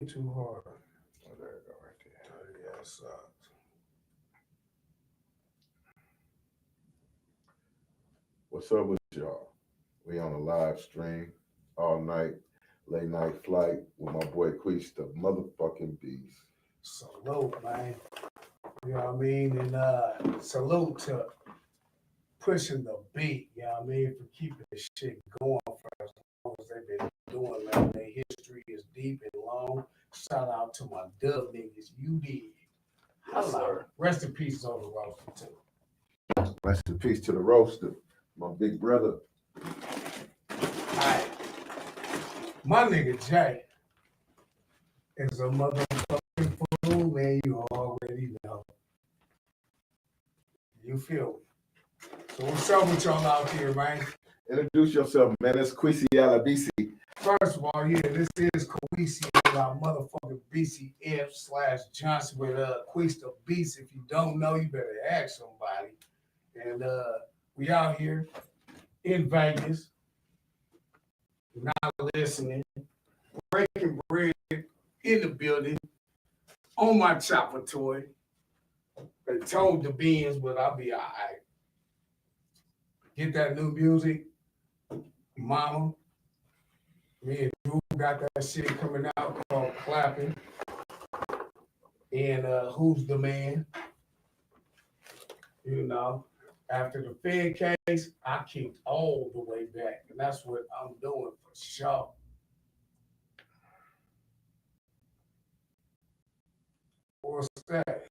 too hard. Oh, there you go, right there. Yeah, it sucks. What's up with y'all? We on a live stream all night, late night flight with my boy Quees, the motherfucking beast. Salute, man. You know what I mean? And salute to pushing the beat, you know what I mean, for keeping this shit going for as long as they've been doing, man. Their history is deep and long. Shout out to my dub niggas. You did. Yes, Hello. sir. Rest in peace over roster too. Rest in peace to the roaster, my big brother. Alright. My nigga Jay is a motherfucking fool, man. You already know. You feel me? So what's up with y'all out here, man? Introduce yourself, man. It's Quisi Alabisi. First of all, yeah, this is Kwees with our motherfucking BCF slash Johnson with Quees the Beast. If you don't know, you better ask somebody. And we out here in Vegas, not listening, breaking bread in the building, on my chopper toy. They told the beans, but I'll be all right. Get that new music, mama. Me and Drew got that shit coming out called Clapping. And Who's the Man? You know, after the Fed case, I kicked all the way back. And that's what I'm doing for sure. What's that?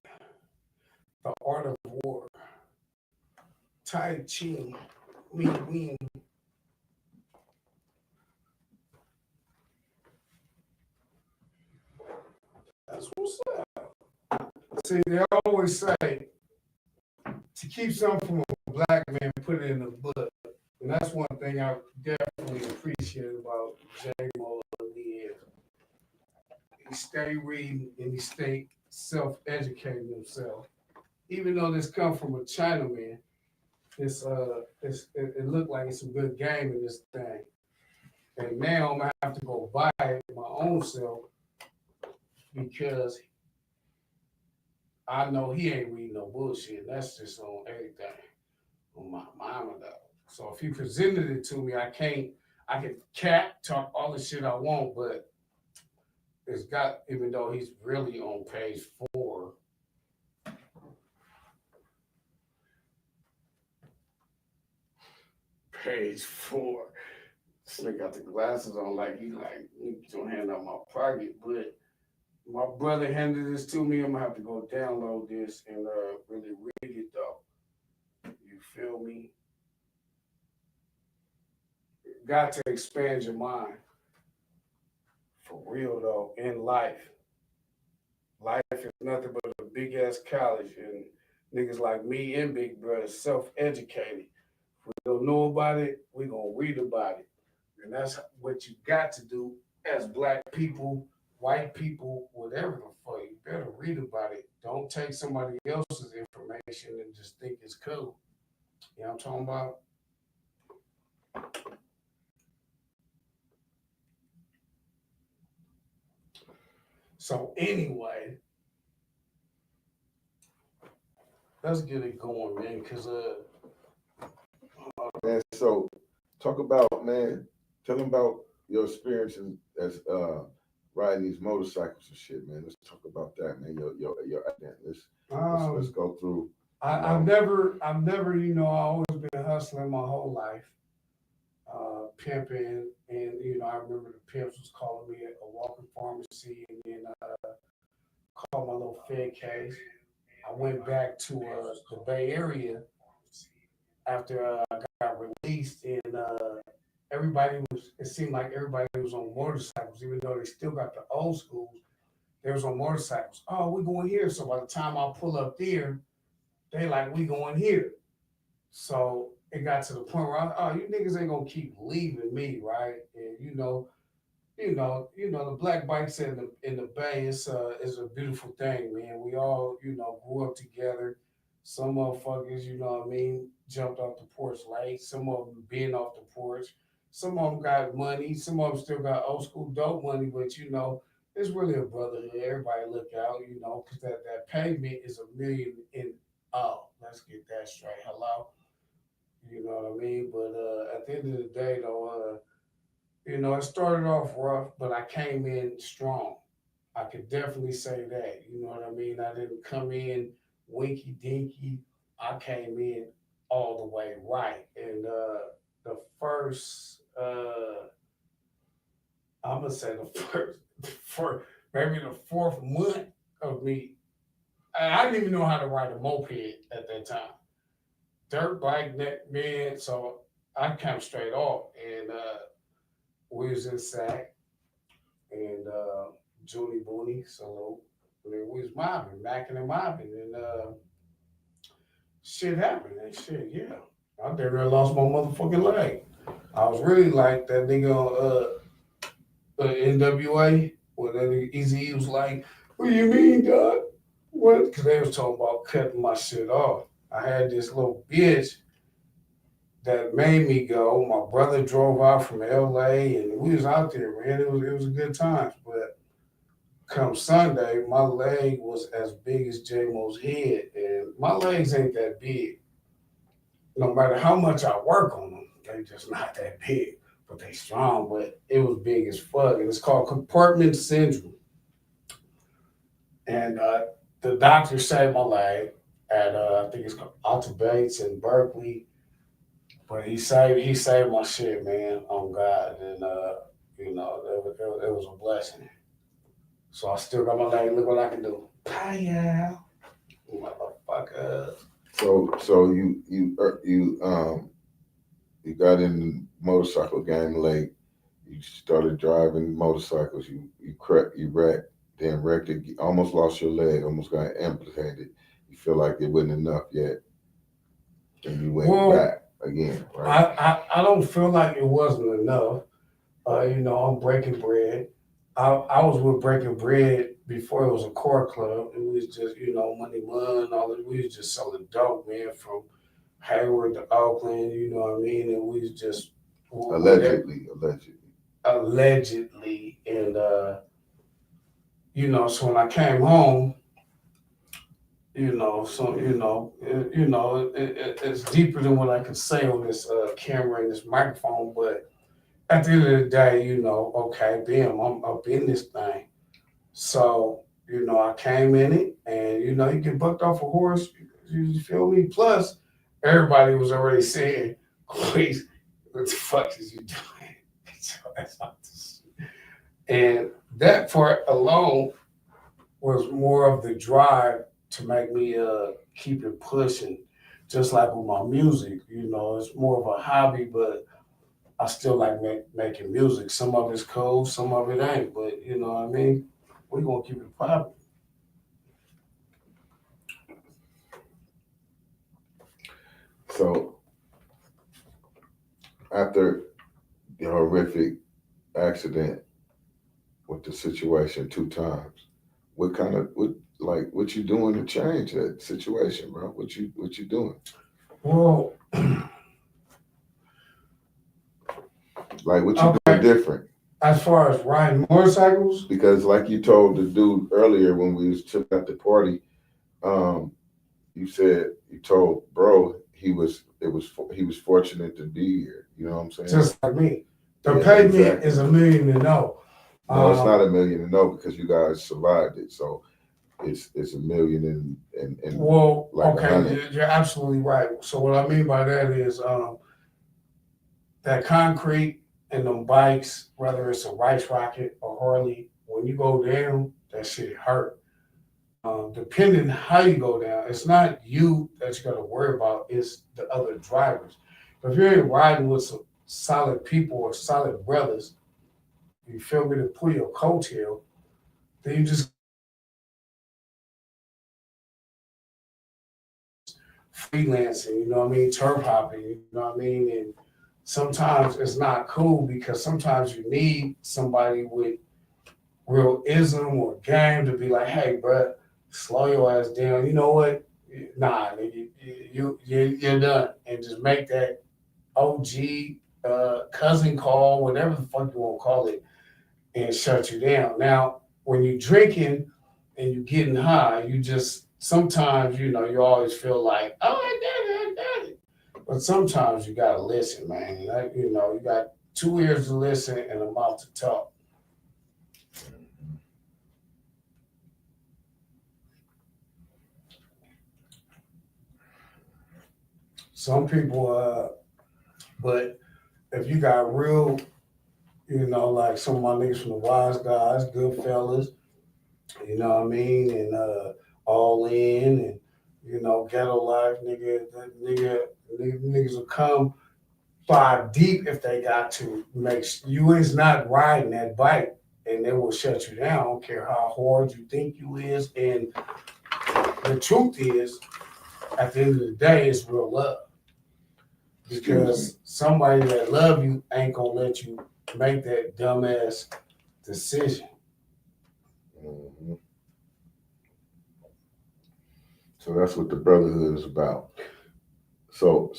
The Art of War. Tai Chi. Wing Wing. That's what's up. See, they always say to keep something from a black man, put it in the book. And that's one thing I definitely appreciate about J. Mo Lee is he stay reading and he stay self-educating himself. Even though this come from a Chinaman, it looked like it's a good game in this thing. And now I'm gonna have to go buy it my own self because I know he ain't reading no bullshit. That's just on everything on my mama though. So if he presented it to me, I can talk all the shit I want, but it's got even though he's really on page 4. Page 4. This nigga got the glasses on like he don't hand out my pocket, but my brother handed this to me. I'm gonna have to go download this and really read it though. You feel me? Got to expand your mind for real though in life. Life is nothing but a big ass college, and niggas like me and Big Brother self educated. If we don't know about it, we gonna read about it, and that's what you got to do as black people, white people, whatever the fuck. You better read about it. Don't take somebody else's information and just think it's cool. You know what I'm talking about? So anyway, let's get it going, man. Cause Man, so talk about, man, tell them about your experiences as riding these motorcycles and shit, man. Let's talk about that, man. Your accident. Let's go through, you know. I always been hustling my whole life, pimping, and I remember the pimps was calling me at a walking pharmacy, and then called my little Fed case. I went back to the Bay Area after I got released, and it seemed like everybody was on motorcycles, even though they still got the old schools. They was on motorcycles. Oh, we going here. So by the time I pull up there, they like, we going here. So it got to the point where oh, you niggas ain't gonna keep leaving me, right? And the black bikes in the bay is a beautiful thing, man. We all, grew up together. Some motherfuckers, you know what I mean, jumped off the porch late. Some of them been off the porch. Some of them got money. Some of them still got old school dope money, but it's really a brotherhood. Everybody look out, because that payment is a million in. Oh, let's get that straight. Hello, you know what I mean. But at the end of the day, though, it started off rough, but I came in strong. I could definitely say that. You know what I mean? I didn't come in winky dinky. I came in all the way right. And the first, I'm gonna say the first, for maybe the fourth month of me, I didn't even know how to ride a moped at that time. Dirt bike, man. So I came straight off, and we was in Sac, and Julie Booney, so we was mobbing, macking and mobbing, and shit happened. And shit, yeah. I damn near lost my motherfucking leg. I was really like that nigga on NWA, where that nigga Easy was like, "What do you mean, dog?" What? Because they was talking about cutting my shit off. I had this little bitch that made me go. My brother drove out from LA, and we was out there, man. It was a good time, but come Sunday, my leg was as big as J-Mo's head, and my legs ain't that big. No matter how much I work on them, they just not that big. But they strong, but it was big as fuck, and it's called compartment syndrome. And the doctor saved my leg at I think it's called Alta Bates in Berkeley. But he saved my shit, man, on God, and it was a blessing. So I still got my leg. Look what I can do. Paya, motherfucker. So you got in the motorcycle game late. You started driving motorcycles. You wrecked, then wrecked it. You almost lost your leg. Almost got amputated. You feel like it wasn't enough yet, and you went Well, back again, right? I don't feel like it wasn't enough. I'm breaking bread. I was with breaking bread before it was a core club. It was just, money one, all that. We was just selling dope, man, from Hayward to Oakland, you know what I mean? And we was just Allegedly. allegedly. And so when I came home, it's deeper than what I can say on this camera and this microphone, but at the end of the day, okay, bam, I'm up in this thing. So, I came in it, and you get bucked off a horse, you feel me? Plus, everybody was already saying, please, what the fuck is you doing? So and that part alone was more of the drive to make me keep it pushing. Just like with my music, it's more of a hobby, but I still like making music. Some of it's cool, some of it ain't. But you know what I mean? We gonna keep it popping. So after the horrific accident with the situation 2 times, what you doing to change that situation, bro? What you doing? Well, Like what you doing okay. different? As far as riding motorcycles, Because like you told the dude earlier when we was chilling at the party, um, you said you told bro he was fortunate to be here. You know what I'm saying? just like me, the Yeah, pavement exactly. is a million to know. No, it's Um, not a million to know because you guys survived it. So it's a million and well, like a okay, hundred. you're absolutely right. So what I mean by that is that concrete and them bikes, whether it's a Rice Rocket or Harley, when you go down, that shit hurt. Depending how you go down, it's not you that you got to worry about, it's the other drivers. If you ain't riding with some solid people or solid brothers, you feel me, to pull your coattail, then you just freelancing, you know what I mean, turf hopping, you know what I mean? And sometimes it's not cool because sometimes you need somebody with real ism or game to be like, hey, bro, slow your ass down. You know what? Nah, nigga, you're done. And just make that OG cousin call, whatever the fuck you want to call it, and shut you down. Now, when you're drinking and you're getting high, you just sometimes you always feel like, oh, I got it. But sometimes you gotta listen, man. Like, you got 2 ears to listen and a mouth to talk. Some people, but if you got real, like some of my niggas from the Wise Guys, good fellas, you know what I mean, and all in, and ghetto life, nigga, niggas will come 5 deep if they got to. Make you is not riding that bike, and they will shut you down. I don't care how hard you think you is, and the truth is, at the end of the day, it's real love. Because somebody that love you ain't gonna let you make that dumbass decision. Mm-hmm. So that's what the brotherhood is about. So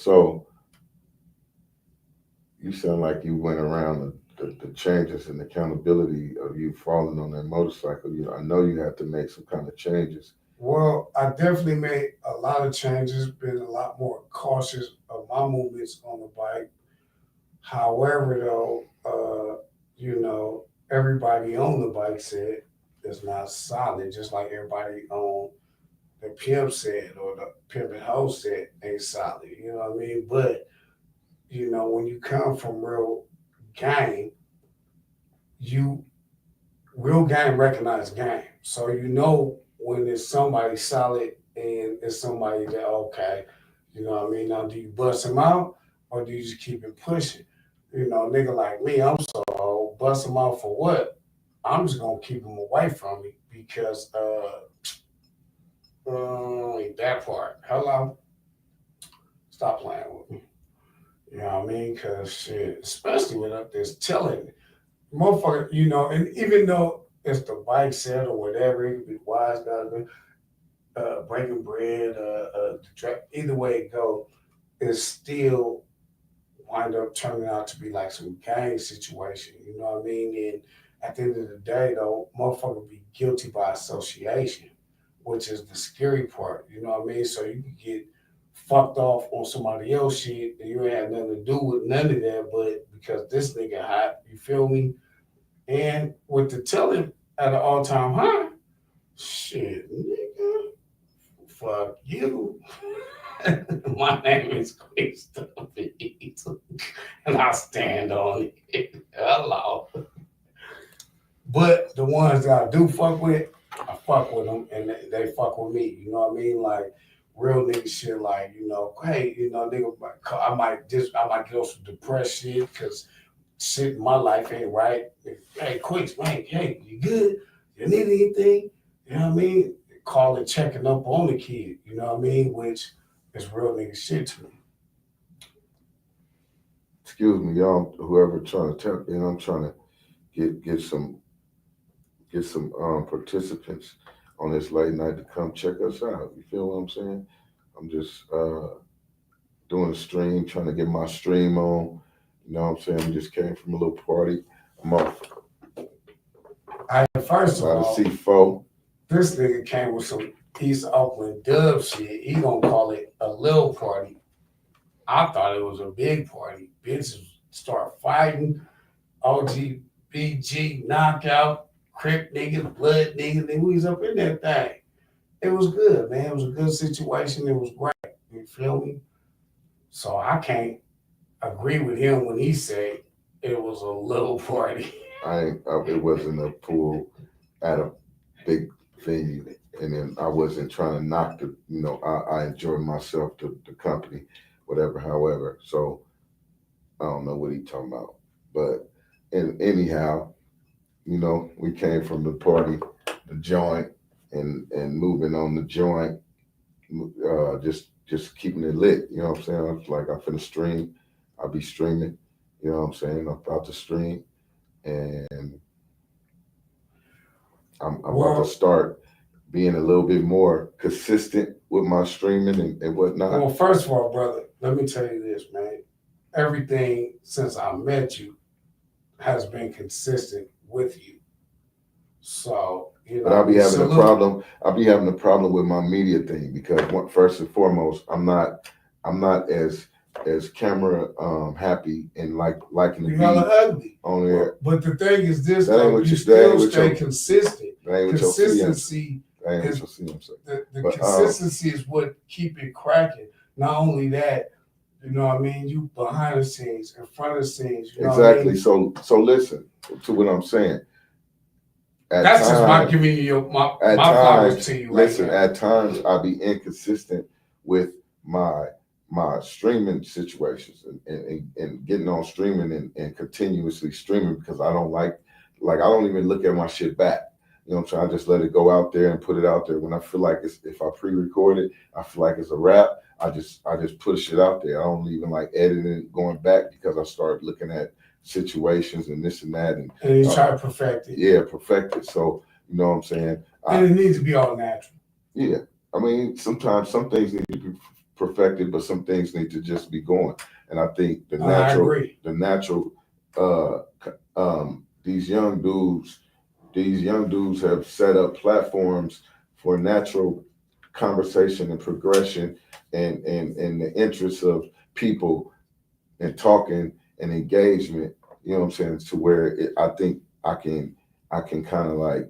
you sound like you went around the changes and accountability of you falling on that motorcycle. I know you had to make some kind of changes. Well, I definitely made a lot of changes, been a lot more cautious of my movements on the bike. However, though, everybody on the bike said it's not solid, just like everybody on the pimp said or the pimp and hoe said ain't solid. You know what I mean? But when you come from real game, you real game recognize game. So when it's somebody solid and it's somebody that okay, you know what I mean? Now do you bust him out or do you just keep it pushing? Nigga like me, I'm so old, bust him out for what? I'm just gonna keep him away from me because that part. Hello, stop playing with me. You know what I mean? Cause shit, especially when up there's telling motherfucker, and even though it's the bike set or whatever, it could be wise guys, breaking bread, either way it go, it's still wind up turning out to be like some gang situation. You know what I mean? And at the end of the day, though, motherfucker be guilty by association, which is the scary part. You know what I mean? So you can get fucked off on somebody else shit, and you ain't had nothing to do with none of that, but because this nigga hot, you feel me? And with the telling at an all time high, shit, nigga, fuck you. My name is Kwees, and I stand on it. Hello. But the ones that I do fuck with, I fuck with them, and they fuck with me. You know what I mean? Like real nigga shit. Like hey, nigga, I might get off some depressed shit because shit in my life ain't right. Hey, quick, man, hey, you good? You need anything? You know what I mean? Calling, checking up on the kid, you know what I mean? Which is real nigga shit to me. Excuse me, y'all, whoever trying to tell, I'm trying to get some participants on this late night to come check us out. You feel what I'm saying? I'm just doing a stream, trying to get my stream on. You know what I'm saying? We just came from a little party. I'm off. First of all, C4. This nigga came with some East Oakland dub shit. He gonna call it a little party. I thought it was a big party. Bitches start fighting. OGBG, knockout, Crip niggas, blood niggas. They was up in that thing. It was good, man. It was a good situation. It was great. You feel me? So I can't agree with him when he said it was a little party. It wasn't a pool at a big venue, and then I wasn't trying to knock the. I enjoyed myself, the company, whatever. However, so I don't know what he talking about, but anyhow, we came from the party, the joint, and moving on the joint, just keeping it lit. You know what I'm saying? I was like, I'm finna stream. I'll be streaming. You know what I'm saying? I'm about to stream, and I'm about to start being a little bit more consistent with my streaming and whatnot. Well, first of all, brother, let me tell you this, man. Everything since I met you has been consistent with you. So, But I'll be having a problem. I'll be having a problem with my media thing because first and foremost, I'm not as camera happy and liking you to hella be ugly on there. But the thing is this, That ain't though, what you you- still stay consistent. That ain't what Consistency That ain't is what you'll see. the But, consistency is what keep it cracking. Not only that, you know what I mean, you behind the scenes, in front of the scenes. You know exactly. What I mean? So listen to what I'm saying. That's just my giving you my flowers to you. Listen, right at times I'll be inconsistent with my streaming situations and getting on streaming and continuously streaming because I don't like I don't even look at my shit back. You know what I'm saying? I just let it go out there and put it out there. When I feel like if I pre-record it, I feel like it's a wrap. I just put shit out there. I don't even like editing it, going back because I started looking at situations and this and that and you try to perfect it. Yeah, perfect it. So you know what I'm saying? And it needs to be all natural. Yeah. I mean, sometimes some things need to be perfected, but some things need to just be going. And I think the natural, these young dudes have set up platforms for natural conversation and progression and the interests of people and talking and engagement. You know what I'm saying? To where I think I can kind of like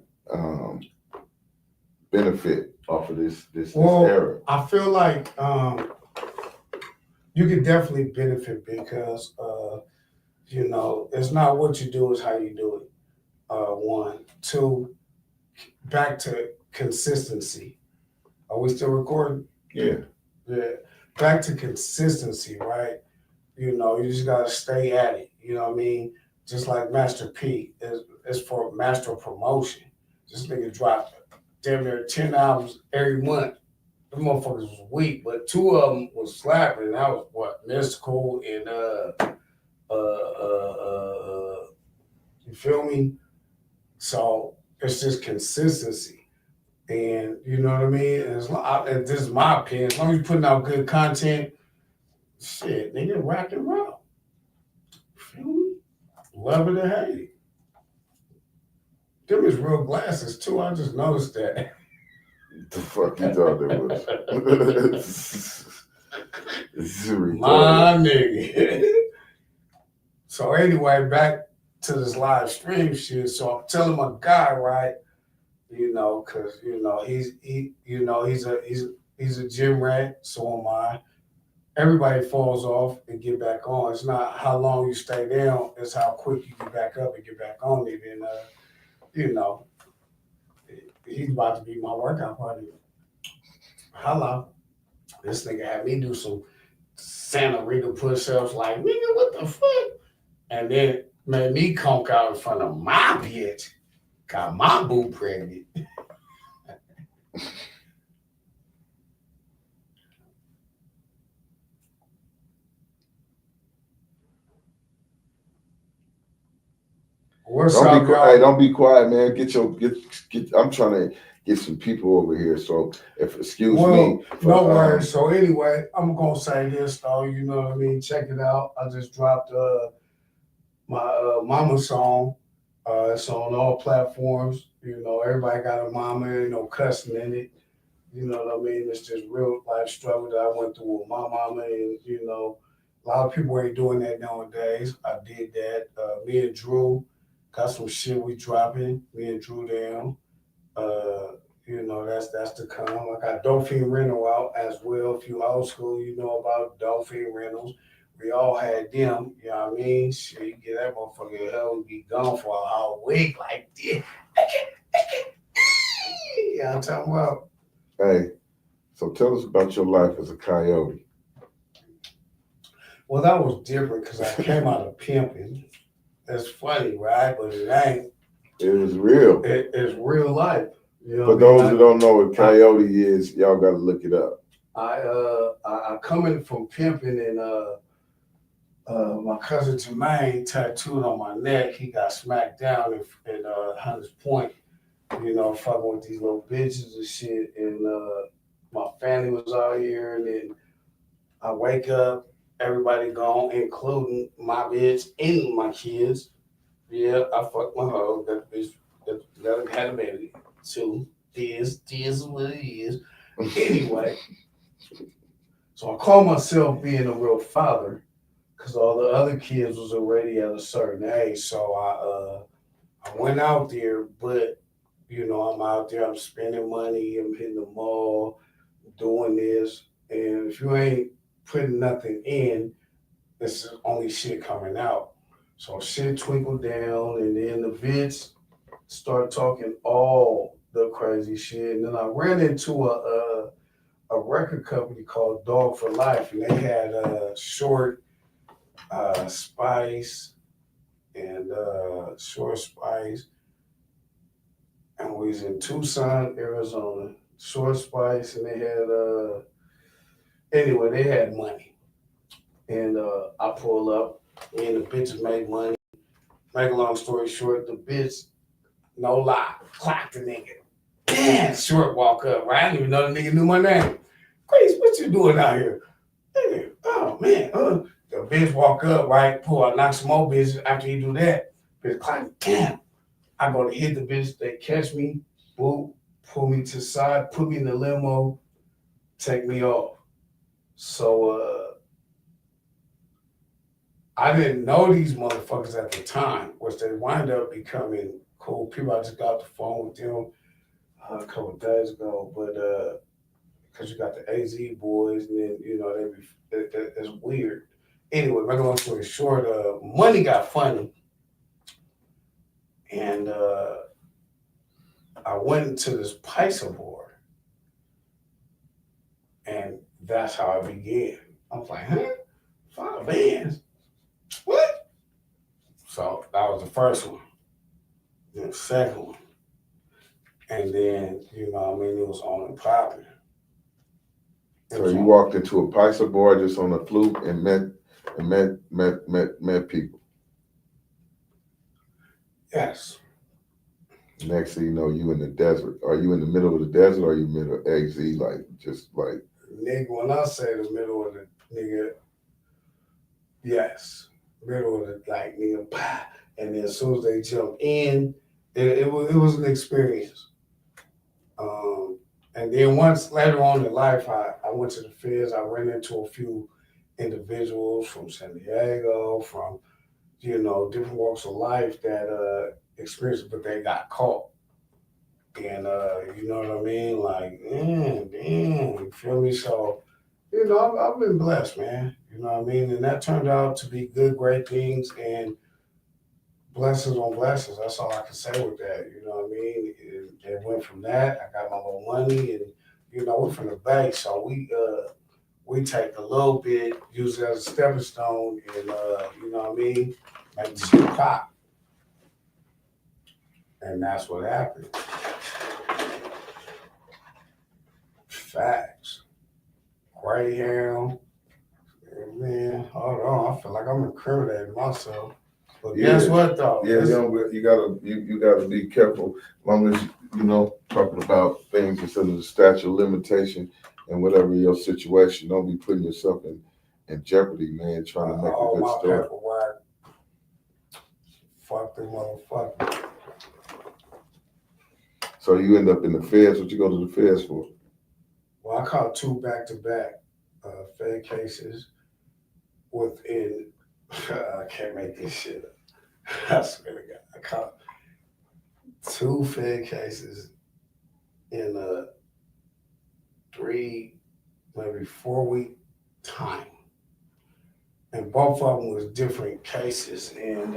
benefit off of this era. I feel like you can definitely benefit because you know, it's not what you do, it's how you do it. One. Two, back to consistency. Are we still recording? Yeah. Yeah. Back to consistency, right? You know, you just gotta stay at it. You know what I mean? Just like Master P is for master promotion. This nigga dropped damn near 10 albums every month. The motherfuckers was weak, but 2 of them was slapping. That was what Mystical and you feel me? So it's just consistency, and you know what I mean. And this is my opinion. As long as you're putting out good content, shit, nigga, rock and roll. Feel me? Love it or hate it. Them is real glasses too. I just noticed that. The fuck you thought it was? My nigga. So anyway, back to this live stream shit. So I'm telling my guy, right? You know, cause you know he's a gym rat. So am I. Everybody falls off and get back on. It's not how long you stay down; it's how quick you get back up and get back on it. And you know, he's about to be my workout partner. Hello, this nigga had me do some Santa Rita push-ups. Like, nigga, what the fuck? And then made me conk out in front of my bitch. Got my boo pregnant. Don't be quiet, man. Get. I'm trying to get some people over here. So excuse me. No worries. So anyway, I'm gonna say this though. You know what I mean? Check it out. I just dropped my mama song. It's on all platforms. You know, everybody got a mama. Ain't no cussing in it. You know what I mean? It's just real life struggle that I went through with my mama, and you know, a lot of people ain't doing that nowadays. I did that. Me and Drew got some shit we dropping. Me and Drew down. You know, that's to come. I got Dolphin Rental out as well. If you old school, you know about Dolphin Rentals. We all had them, you know what I mean? Shit, you get that motherfucker hell and be gone for a whole week like this. You know what I'm talking about? Hey, so tell us about your life as a coyote. Well, that was different because I came out of pimping. That's funny, right? But it ain't. It was real. It's real life. You know For those who don't know what coyote is, y'all got to look it up. I coming from pimping and my cousin Jermaine tattooed on my neck. He got smacked down in Hunters Point, you know, fucking with these little bitches and shit. And my family was out here, and then I wake up, everybody gone, including my bitch and my kids. Yeah, I fucked my hoe. That bitch Let him have a baby. Two, this is what it is. Anyway, so I call myself being a real father because all the other kids was already at a certain age. So I went out there, but I'm out there, I'm spending money, I'm hitting the mall, doing this. And if you ain't putting nothing in, it's only shit coming out. So shit twinkled down, and then the vids start talking all the crazy shit. And then I ran into a record company called Dog for Life, and they had Short Spice and Short Spice, and we was in Tucson, Arizona. Short Spice, and they had anyway, they had money, and I pull up, and the bitches made money. Make a long story short, the bitch, no lie, clocked the nigga. Damn, Short walk up, right? I didn't even know the nigga knew my name. Grace, what you doing out here? Nigga, oh man, the bitch walk up, right? Pull out, knock some more bitches after he do that. Bitch clock, damn. I go to hit the bitch, they catch me, boop, pull me to the side, put me in the limo, take me off. So I didn't know these motherfuckers at the time, which they wind up becoming cool people. I just got off the phone with them a couple of days ago, but because you got the AZ boys, and then it's weird. Anyway, make a long story short, money got funny, and I went into this Paisa board, and that's how I began. I was like, huh? 5 bands? What? So that was the first one. Then the second one. And then, it was on and popping. So you walked into a Paisa board just on a fluke and met people. Yes. Next thing you know, you in the desert. Are you in the middle of the desert, or are you middle of XZ, like? Nigga, when I say the middle of the nigga, yes, middle of the nigga, bah, and then as soon as they jump in, it was an experience. And then once later on in life, I went to the feds. I ran into a few individuals from San Diego, from different walks of life that experienced it, but they got caught. And you know what I mean? Like, damn, you feel me? So, I've been blessed, man. You know what I mean? And that turned out to be good, great things, and blessings on blessings. That's all I can say with that. You know what I mean? It went from that. I got my little money, and we're from the Bay, so we take a little bit, use it as a stepping stone, and you know what I mean, make the shit pop. And that's what happened. Facts. Greyhound. Man, hold on. I feel like I'm incriminating myself. But guess what though? Yeah, you gotta be careful. As long as talking about things instead of the statute of limitation and whatever your situation. Don't be putting yourself in jeopardy, man. Trying to make a good story. Paperwork. Fuck them motherfuckers. So you end up in the feds. What you go to the feds for? Well, I caught 2 back-to-back Fed cases within. I can't make this shit up. I swear to God, I caught 2 Fed cases in a 3, maybe 4 week time, and both of them was different cases. And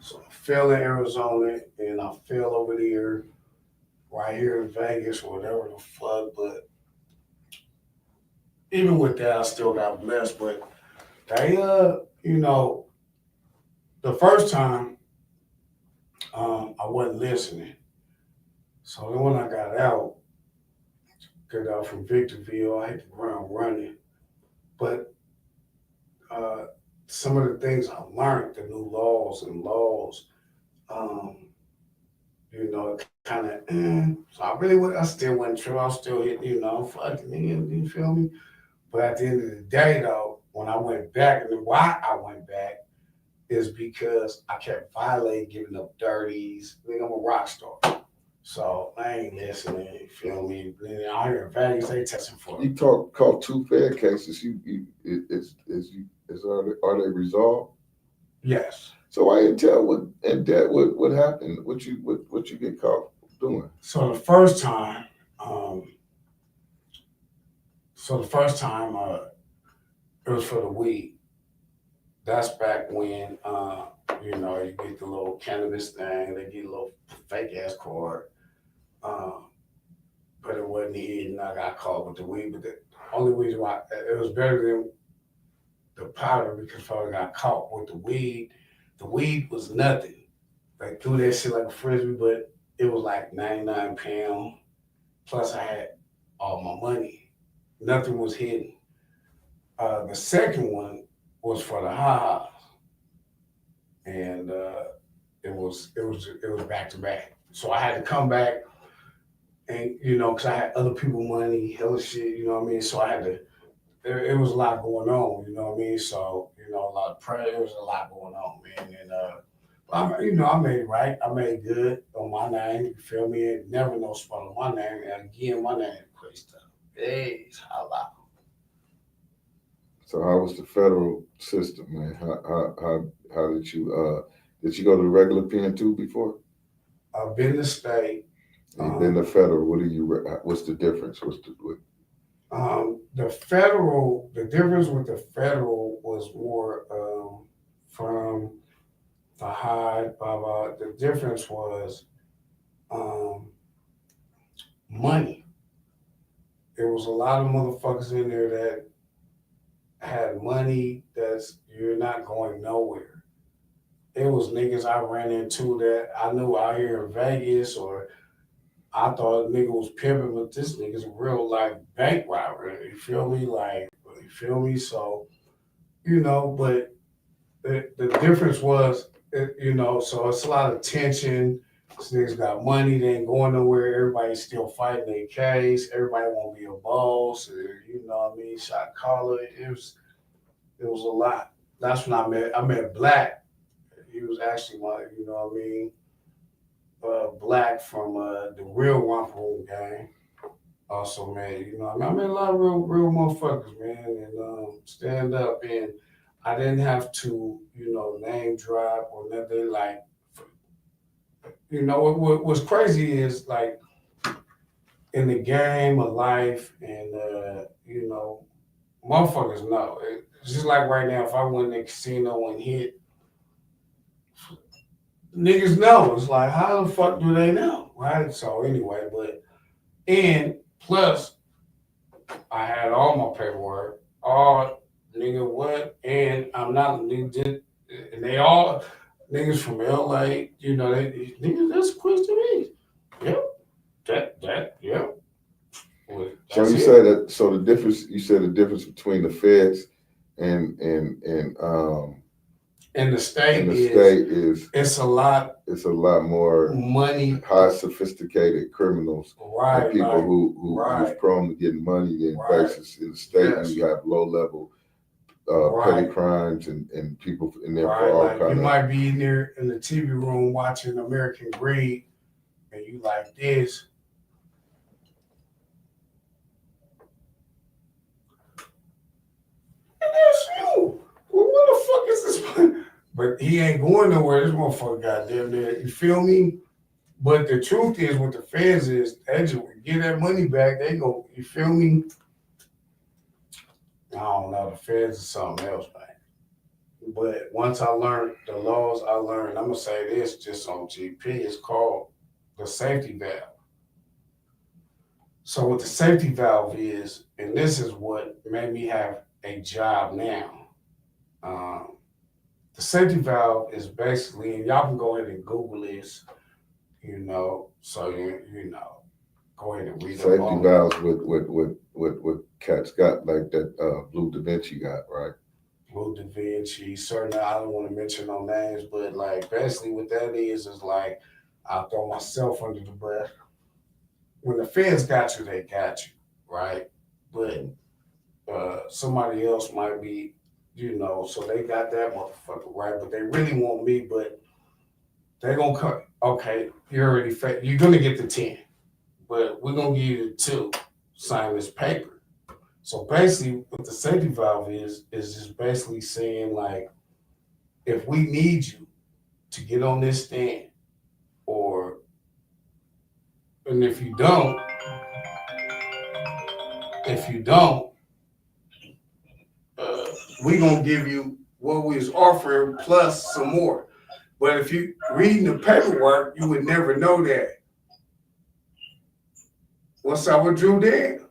so I fell in Arizona, and I fell over there, right here in Vegas, or whatever the fuck. But even with that, I still got blessed. But they, the first time, I wasn't listening. So then when I got out from Victorville, I hit the ground running. But some of the things I learned, the new laws, kind of, so I still wasn't true. I was still hitting, fucking, you feel me? But at the end of the day, though, when I went back, and why I went back, is because I kept violating, giving up dirties. I think I'm a rock star. So I ain't listening, you feel me? Then out here in Vegas, they testing for You it. caught two Fed cases. Are they resolved? Yes. So why didn't tell what happened? What you get caught doing? So the first time, um, so the first time, it was for the weed. That's back when you get the little cannabis thing, they get a little fake ass card. Um, but it wasn't it, and I got caught with the weed. But the only reason why it was better than the powder because I got caught with the weed was nothing. They threw that shit like a frisbee, but it was like 99 pounds. Plus, I had all my money. Nothing was hidden. The second one was for the ha and it was back to back. So I had to come back, and because I had other people money, hella shit. You know what I mean? So I had to. It was a lot going on. You know what I mean? So a lot of prayer. There was a lot going on, man. And I made it right. I made it good on my name. You feel me? Never no spot on my name. And again, my name crazy stuff. Hey, it's halal. So how was the federal system, man? How did you go to the regular pen too before? I've been to state. And you've been to federal. What's the difference? The difference with the federal was more from the high, blah, blah. The difference was um, money. There was a lot of motherfuckers in there that had money that's you're not going nowhere. It was niggas I ran into that I knew out here in Vegas, or I thought a nigga was pimping, but this nigga's a real life bank robber. You feel me? You feel me? So, but the difference was, so it's a lot of tension. This niggas got money, they ain't going nowhere. Everybody's still fighting their case. Everybody want to be a boss. You know what I mean? Shot caller. It was a lot. That's when I met Black. He was actually my, what I mean, Black from the real Romper Room gang. Also, man, I met a lot of real motherfuckers, man, and stand up. And I didn't have to, name drop or nothing. Like, what's crazy is like in the game of life, and motherfuckers know. It's just like right now, if I went in the casino and hit, niggas know. It's like, how the fuck do they know, right? So anyway, and plus, I had all my paperwork, all nigga what, and I'm not nigga, and they all niggas from LA, they niggas that's quiz to me. Yep, yep. Well, So you it. say that. So the difference. You said the difference between the feds and in the state is it's a lot. It's a lot more money, high sophisticated criminals, right? and people like, who's prone to getting money than right. versus in the state Yes. you have low level petty crimes and people in there for right. all Like kind you of. might be in there in the TV room watching American Greed, and you like this. And that's you. Well, what the fuck is this? But he ain't going nowhere. This motherfucker goddamn there. You feel me? But the truth is, what the feds is, they just get that money back. They go. You feel me? I don't know. The feds is something else, man. But once I learned the laws, I'm gonna say this just on GP. It's called the safety valve. So what the safety valve is, and this is what made me have a job now. Um, the safety valve is basically, and y'all can go ahead and Google this, so go ahead and read Safety up on valves with cats got like that Blue Da Vinci got, right? Blue Da Vinci. Certainly, I don't want to mention no names, but like basically what that is like I'll throw myself under the bus. When the feds got you, they got you, right? But somebody else might be you know, so they got that motherfucker right, but they really want me, but they gonna cut. Okay, you're gonna get the 10, but we're gonna give you the 2. Sign this paper. So basically, what the safety valve is just basically saying like, if we need you to get on this stand, or and if you don't, uh, we gonna give you what we was offering plus some more. But if you reading the paperwork, you would never know that. What's up with Drew Dan?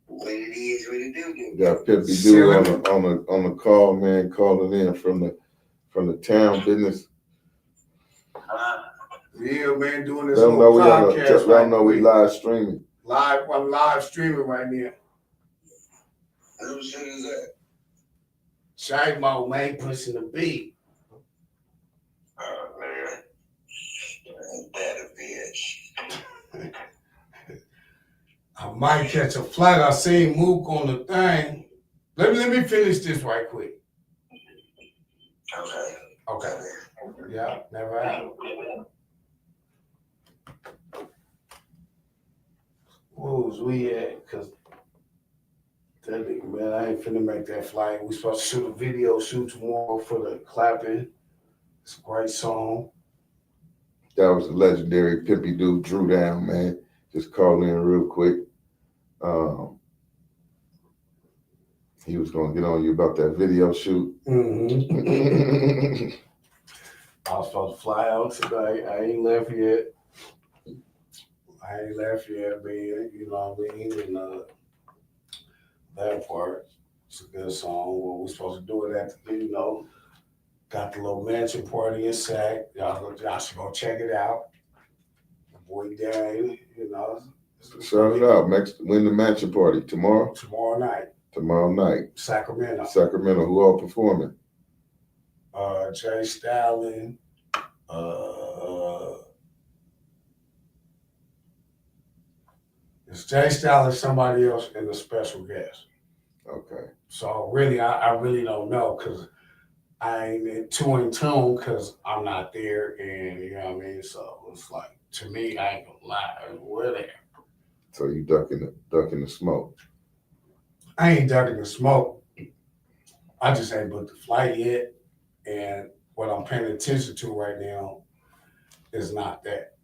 What it is, what it do. Got Pimpy Dude on the call, man, calling in from the town business. Yeah, man, doing this Let them little know podcast. let them know we live streaming. I'm live streaming right now. Who shit is that? Shimo, man, pushing the beat. Oh man, ain't that a bitch? I might catch a flight. I seen Mook on the thing. Let me finish this right quick. Okay. Yeah, never happened. Where was we at? Cause that nigga, man, I ain't finna make that flight. We supposed to shoot a video shoot tomorrow for the clapping. It's a great song. That was the legendary Pimpy Dude Drew Down, man. Just call in real quick. He was gonna get on you about that video shoot. Mm-hmm. I was supposed to fly out today. I ain't left yet. Man. You know what I mean? And that part, it's a good song. Well, we're supposed to do it at the, you know, got the little mansion party in Sac. Y'all should go check it out. Boy Dane, you know. Shout it out. When the mansion party? Tomorrow? Tomorrow night. Tomorrow night. Sacramento. Who all performing? Jay Stalin. It's Jay Stalin, somebody else, and a special guest. Okay. So really, I really don't know because I ain't in tune because I'm not there, and you know what I mean. So it's like, to me, I ain't gonna lie, we're there. So you ducking the smoke? I ain't ducking the smoke. I just ain't booked the flight yet, and what I'm paying attention to right now is not that.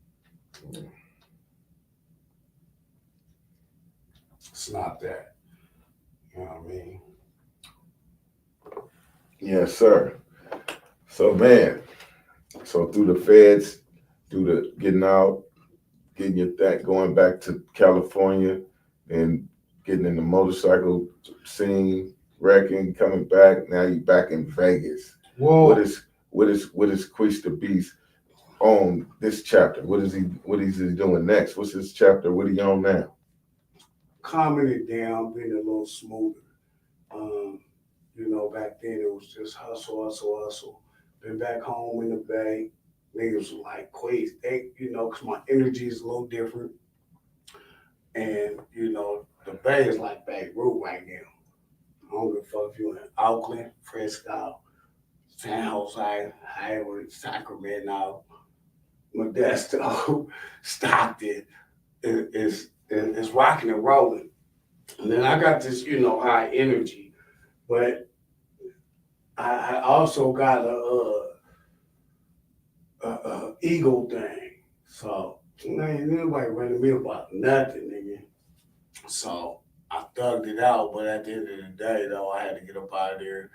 It's not that. You know what I mean? Yes, sir. So man, through the feds, through the getting out, getting your thing, going back to California, and getting in the motorcycle scene, wrecking, coming back. Now you back in Vegas. Whoa. What is Kwees the Beast on this chapter? What is he doing next? What's his chapter? What are you on now? Calming it down, being a little smoother. You know, back then it was just hustle. Been back home in the Bay, niggas were like, Kwees, you know, because my energy is a little different. And, you know, the Bay is like Beirut right now. I don't give a fuck if you're in Oakland, Fresco, San Jose, Hayward, Sacramento, Modesto, Stockton. It's rocking and rolling. And then I got this, you know, high energy, but I also got a ego thing. So ain't nobody running me about nothing, nigga. So I thugged it out, but at the end of the day, though, I had to get up out of there.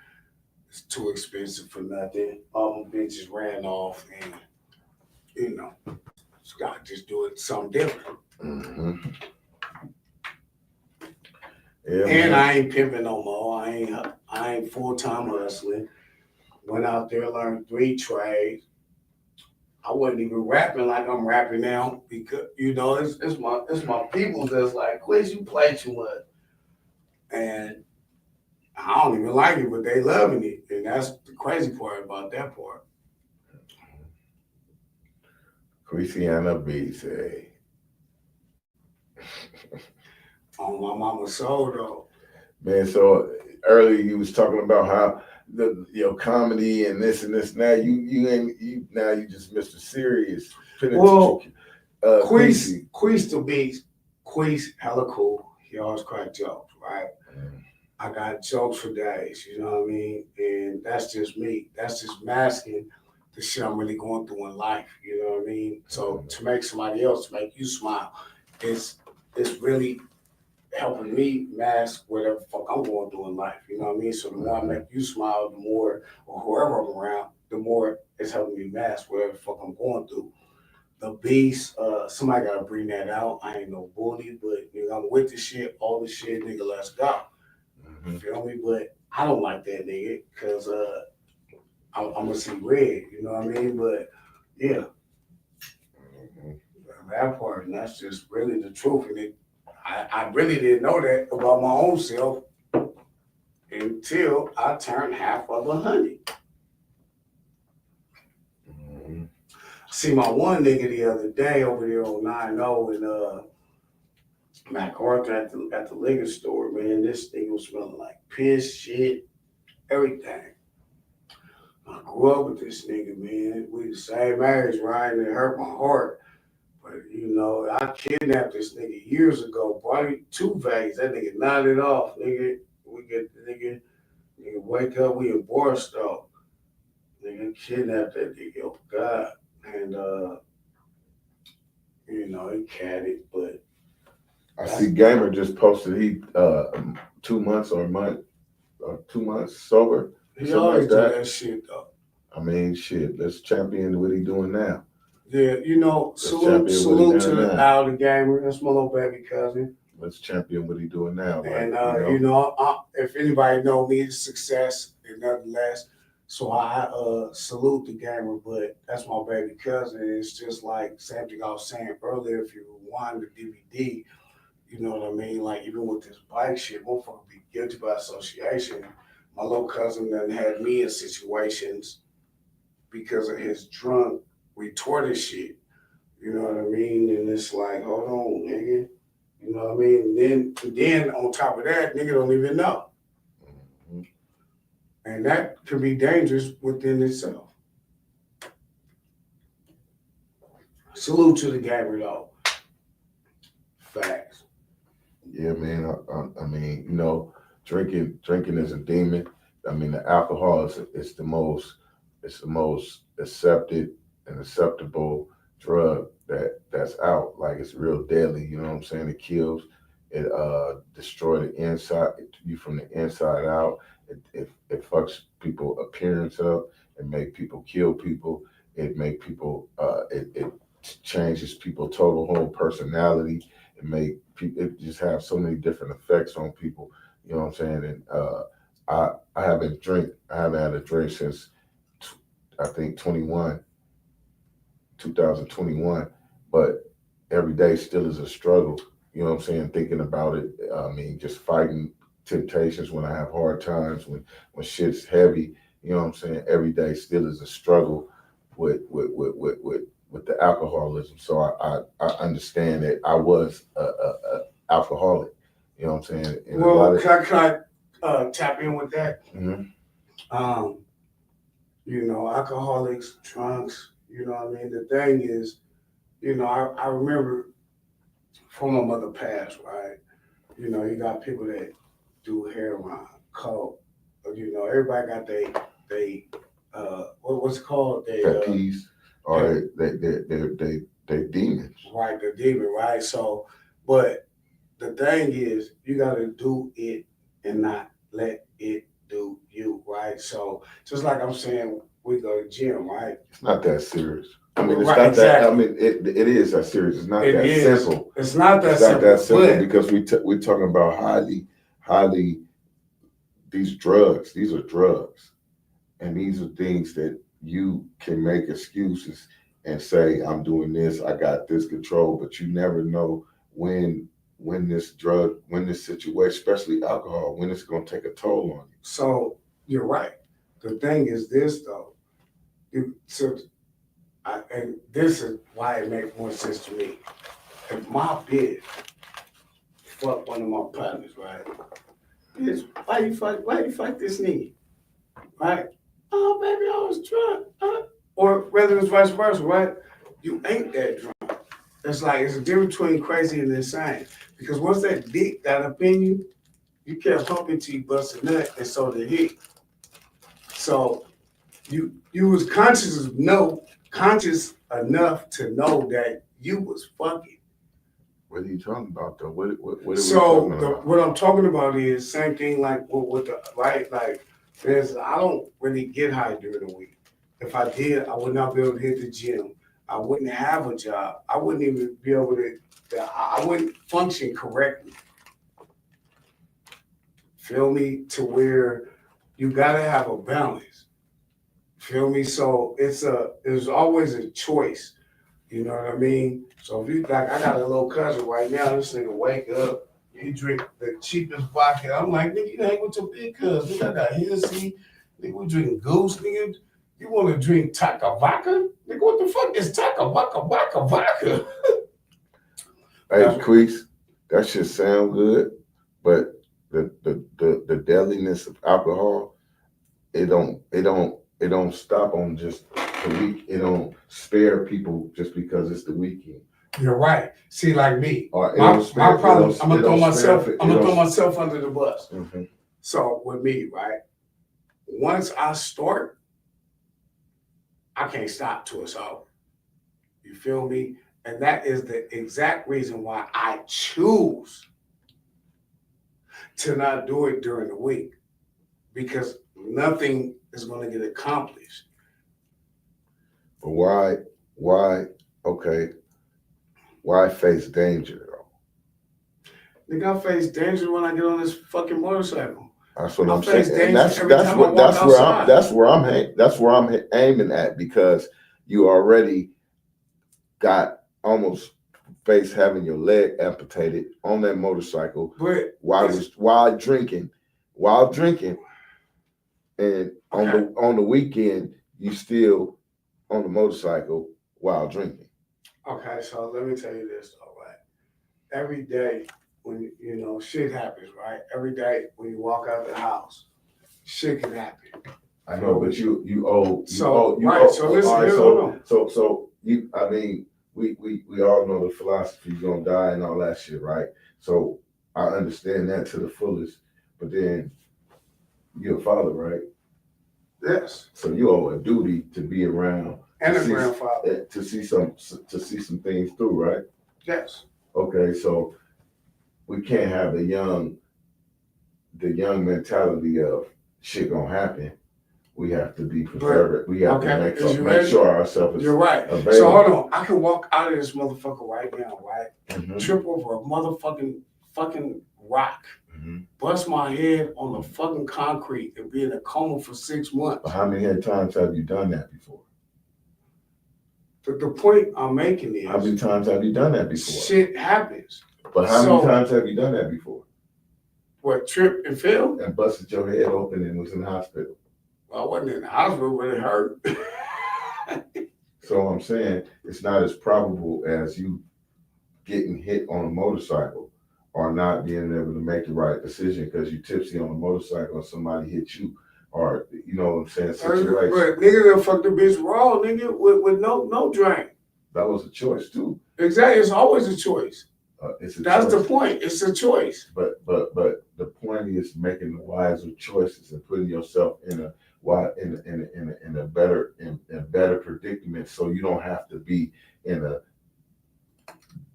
It's too expensive for nothing. All my bitches ran off, and you know, just gotta just do it something different. Mm-hmm. Yeah, and man. I ain't pimping no more. I ain't full-time hustling. Went out there, learned 3 trades. I wasn't even rapping like I'm rapping now because, you know, it's my people that's like, Kwees, you play too much. And I don't even like it, but they loving it. And that's the crazy part about that part. Kweesiana B say. On my mama's soul though. Man, so earlier you was talking about how your comedy and this and this. Now you ain't you now you just Mr. Serious. Well, Queasy. Quees the beast. Quees hella cool. He always crack jokes, right? I got jokes for days, you know what I mean? And that's just me. That's just masking the shit I'm really going through in life, you know what I mean? So to make somebody else, to make you smile, it's really helping me mask whatever the fuck I'm going through in life, you know what I mean? So the more I make you smile, the more, or whoever I'm around, the more it's helping me mask whatever the fuck I'm going through. The beast, somebody gotta bring that out. I ain't no bully, but nigga, I'm with the shit, all the shit, nigga, let's go. You feel me? But I don't like that nigga, cause I'm gonna see red, you know what I mean? But yeah, that part, and that's just really the truth. And I really didn't know that about my own self until I turned half of 100. See my one nigga the other day over there on 90 and MacArthur at the liquor store, man. This thing was smelling like piss, shit, everything. I grew up with this nigga, man. We the same age, right? And it hurt my heart. But you know, I kidnapped this nigga years ago. Probably 2 veins. That nigga nodded off, nigga. We get the nigga wake up, we in Barstow. Nigga kidnapped that nigga, oh God. And you know, he catted, but I see Gamer just posted he 2 months or a month or 2 months sober. he always do that shit though. I mean, shit. Let's champion what he doing now. Yeah, you know, salute to the Al the Gamer. That's my little baby cousin. Let's champion what he doing now. And you know, if anybody know me, it's success and nothing less. So I salute the Gamer, but that's my baby cousin. It's just like same thing I was saying earlier. If you rewind the DVD, you know what I mean? Like even with this bike shit, motherfucker be guilty by association. My little cousin done had me in situations because of his drunk retorted shit. You know what I mean? And it's like, hold on, nigga. You know what I mean? And then on top of that, nigga don't even know. And that could be dangerous within itself. Salute to the gamer though. Facts. Yeah, man. I mean, you know, drinking is a demon. I mean, the alcohol is the most accepted and acceptable drug that's out. Like it's real deadly. You know what I'm saying? It kills. It destroy the inside you from the inside out. It fucks people appearance up. It make people kill people. It make people. It changes people total whole personality. It just have so many different effects on people. You know what I'm saying? And I haven't had a drink since I think 2021, but every day still is a struggle. You know what I'm saying? Thinking about it. I mean, just fighting temptations when I have hard times, when shit's heavy. You know what I'm saying? Every day still is a struggle with the alcoholism. So I understand that I was a alcoholic. You know what I'm saying? And well, can I tap in with that? Mm-hmm. You know, alcoholics, drunks, you know what I mean? The thing is, you know, I remember from my mother passed, right? You know, you got people that do heroin, coke, you know, everybody got they what's it called? Pet or they demons. Right, the demon, right? So, but the thing is, you got to do it and not let it do you, right? So, just like I'm saying, we go to gym, right? It's not that serious. I mean, it's right, not exactly. that. I mean, it is that serious. It's not that simple. It's not that simple. Because we're talking about highly these drugs. These are drugs, and these are things that you can make excuses and say, I'm doing this, I got this control, but you never know when this situation, especially alcohol, when it's going to take a toll on you. So you're right. The thing is this though, and this is why it makes more sense to me. If my bitch fuck one of my partners, right? Bitch, why you fuck this nigga? Right? Oh, baby, I was drunk. Or whether it's vice versa, right? You ain't that drunk. It's like, it's a difference between crazy and insane. Because once that dick got up in you, you kept humping till you bust a nut, and so did he. So you was conscious enough to know that you was fucking. What are you talking about though? What are we So talking about? what I'm talking about is same thing like with the right, like I don't really get high during the week. If I did, I would not be able to hit the gym. I wouldn't have a job. I wouldn't even be able to. I wouldn't function correctly. Feel me? To where you gotta have a balance. Feel me? So there's always a choice. You know what I mean? So if you like, I got a little cousin right now. This nigga wake up, he drink the cheapest vodka. I'm like, nigga, you hang with your big cousin. Nigga, I got Hennessy. Nigga, we drinking Goose. Nigga, you want to drink Taka Vodka? Nigga, what the fuck is Taka Vodka? Hey, Kwees, that shit sound good, but the deadliness of alcohol, it don't stop on just the week. It don't spare people just because it's the weekend. You're right. See, like me, Or my problem. I'm gonna throw myself under the bus. Mm-hmm. So with me, right? Once I start, I can't stop till it's over. You feel me? And that is the exact reason why I choose to not do it during the week, because nothing is going to get accomplished. But why face danger though? Nigga, I face danger when I get on this fucking motorcycle. That's what I'm saying. And that's where I'm aiming at, because you already got almost face having your leg amputated on that motorcycle while drinking, and on the weekend you still on the motorcycle while drinking. Okay, so let me tell you this though, right? Every day when shit happens, right? Every day when you walk out the house, shit can happen. I know, but you owe. So listen, So you, I mean, we all know the philosophy, you're gonna die and all that shit, right? So I understand that to the fullest, but then you're a father, right? Yes. So you owe a duty to be around and a grandfather to see some things through, right? Yes. Okay, so we can't have the young mentality of shit gonna happen. We have to be preserved. We have to make sure ourselves. You're right. Available. So hold on. I can walk out of this motherfucker right now, right? Mm-hmm. Trip over a motherfucking fucking rock. Mm-hmm. Bust my head on the fucking concrete and be in a coma for 6 months. But how many times have you done that before? The point I'm making is, how many times have you done that before? Shit happens. But how many times have you done that before? What, trip and fail? And busted your head open and was in the hospital. Well, I wasn't in the hospital, but it hurt. So I'm saying it's not as probable as you getting hit on a motorcycle or not being able to make the right decision because you tipsy on a motorcycle and somebody hit you, or you know what I'm saying, situation. But nigga done fuck the bitch raw, nigga, with no drink. That was a choice too. Exactly, it's always a choice. That's choice. The point. It's a choice. But the point is making the wiser choices and putting yourself in a better predicament, so you don't have to be in a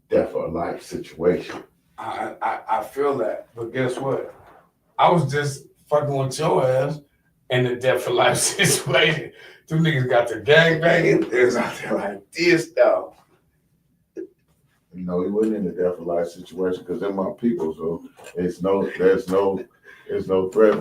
death or life situation. I feel that, but guess what? I was just fucking with your ass in the death or life situation. Two niggas got the gang banging. It was out there like this though. You know, he wasn't in the death or life situation because they're my people, so there's no threat.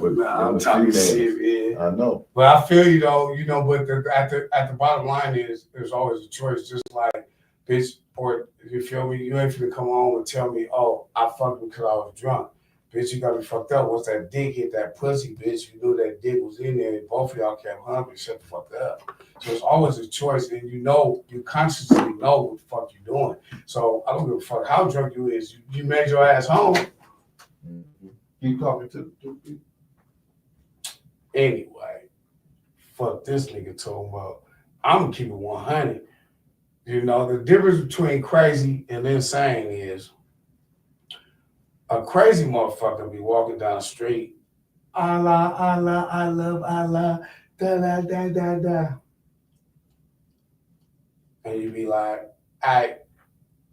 But I'm talking shit, man. I know. But I feel you though, but at the bottom line is there's always a choice. Just like, bitch, or you feel me? You ain't finna come home and tell me, oh, I fucked because I was drunk. Bitch, you got me fucked up. Once that dick hit that pussy, bitch, you knew that dick was in there and both of y'all kept hungry. Shut the fuck up. So it's always a choice, and you consciously know what the fuck you're doing. So I don't give a fuck how drunk you is. You made your ass home. Keep talking to people. Anyway, fuck this nigga talking about. I'm gonna keep it 100. The difference between crazy and insane is a crazy motherfucker be walking down the street. Allah, Allah, I love Allah, da da da da da. And you be like, "Hey,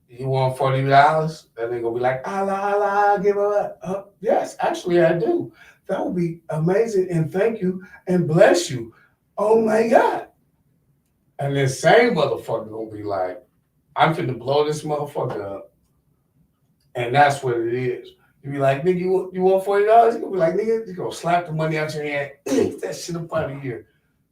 you want $40?" Then they gonna be like, Allah, Allah, I'll give up. Yes, actually I do. That would be amazing, and thank you and bless you. Oh my God. And then same motherfucker gonna be like, I'm finna blow this motherfucker up. And that's what it is. You be like, nigga, you want $40? You gonna be like, nigga, you gonna slap the money out your hand. Get that shit up out of here.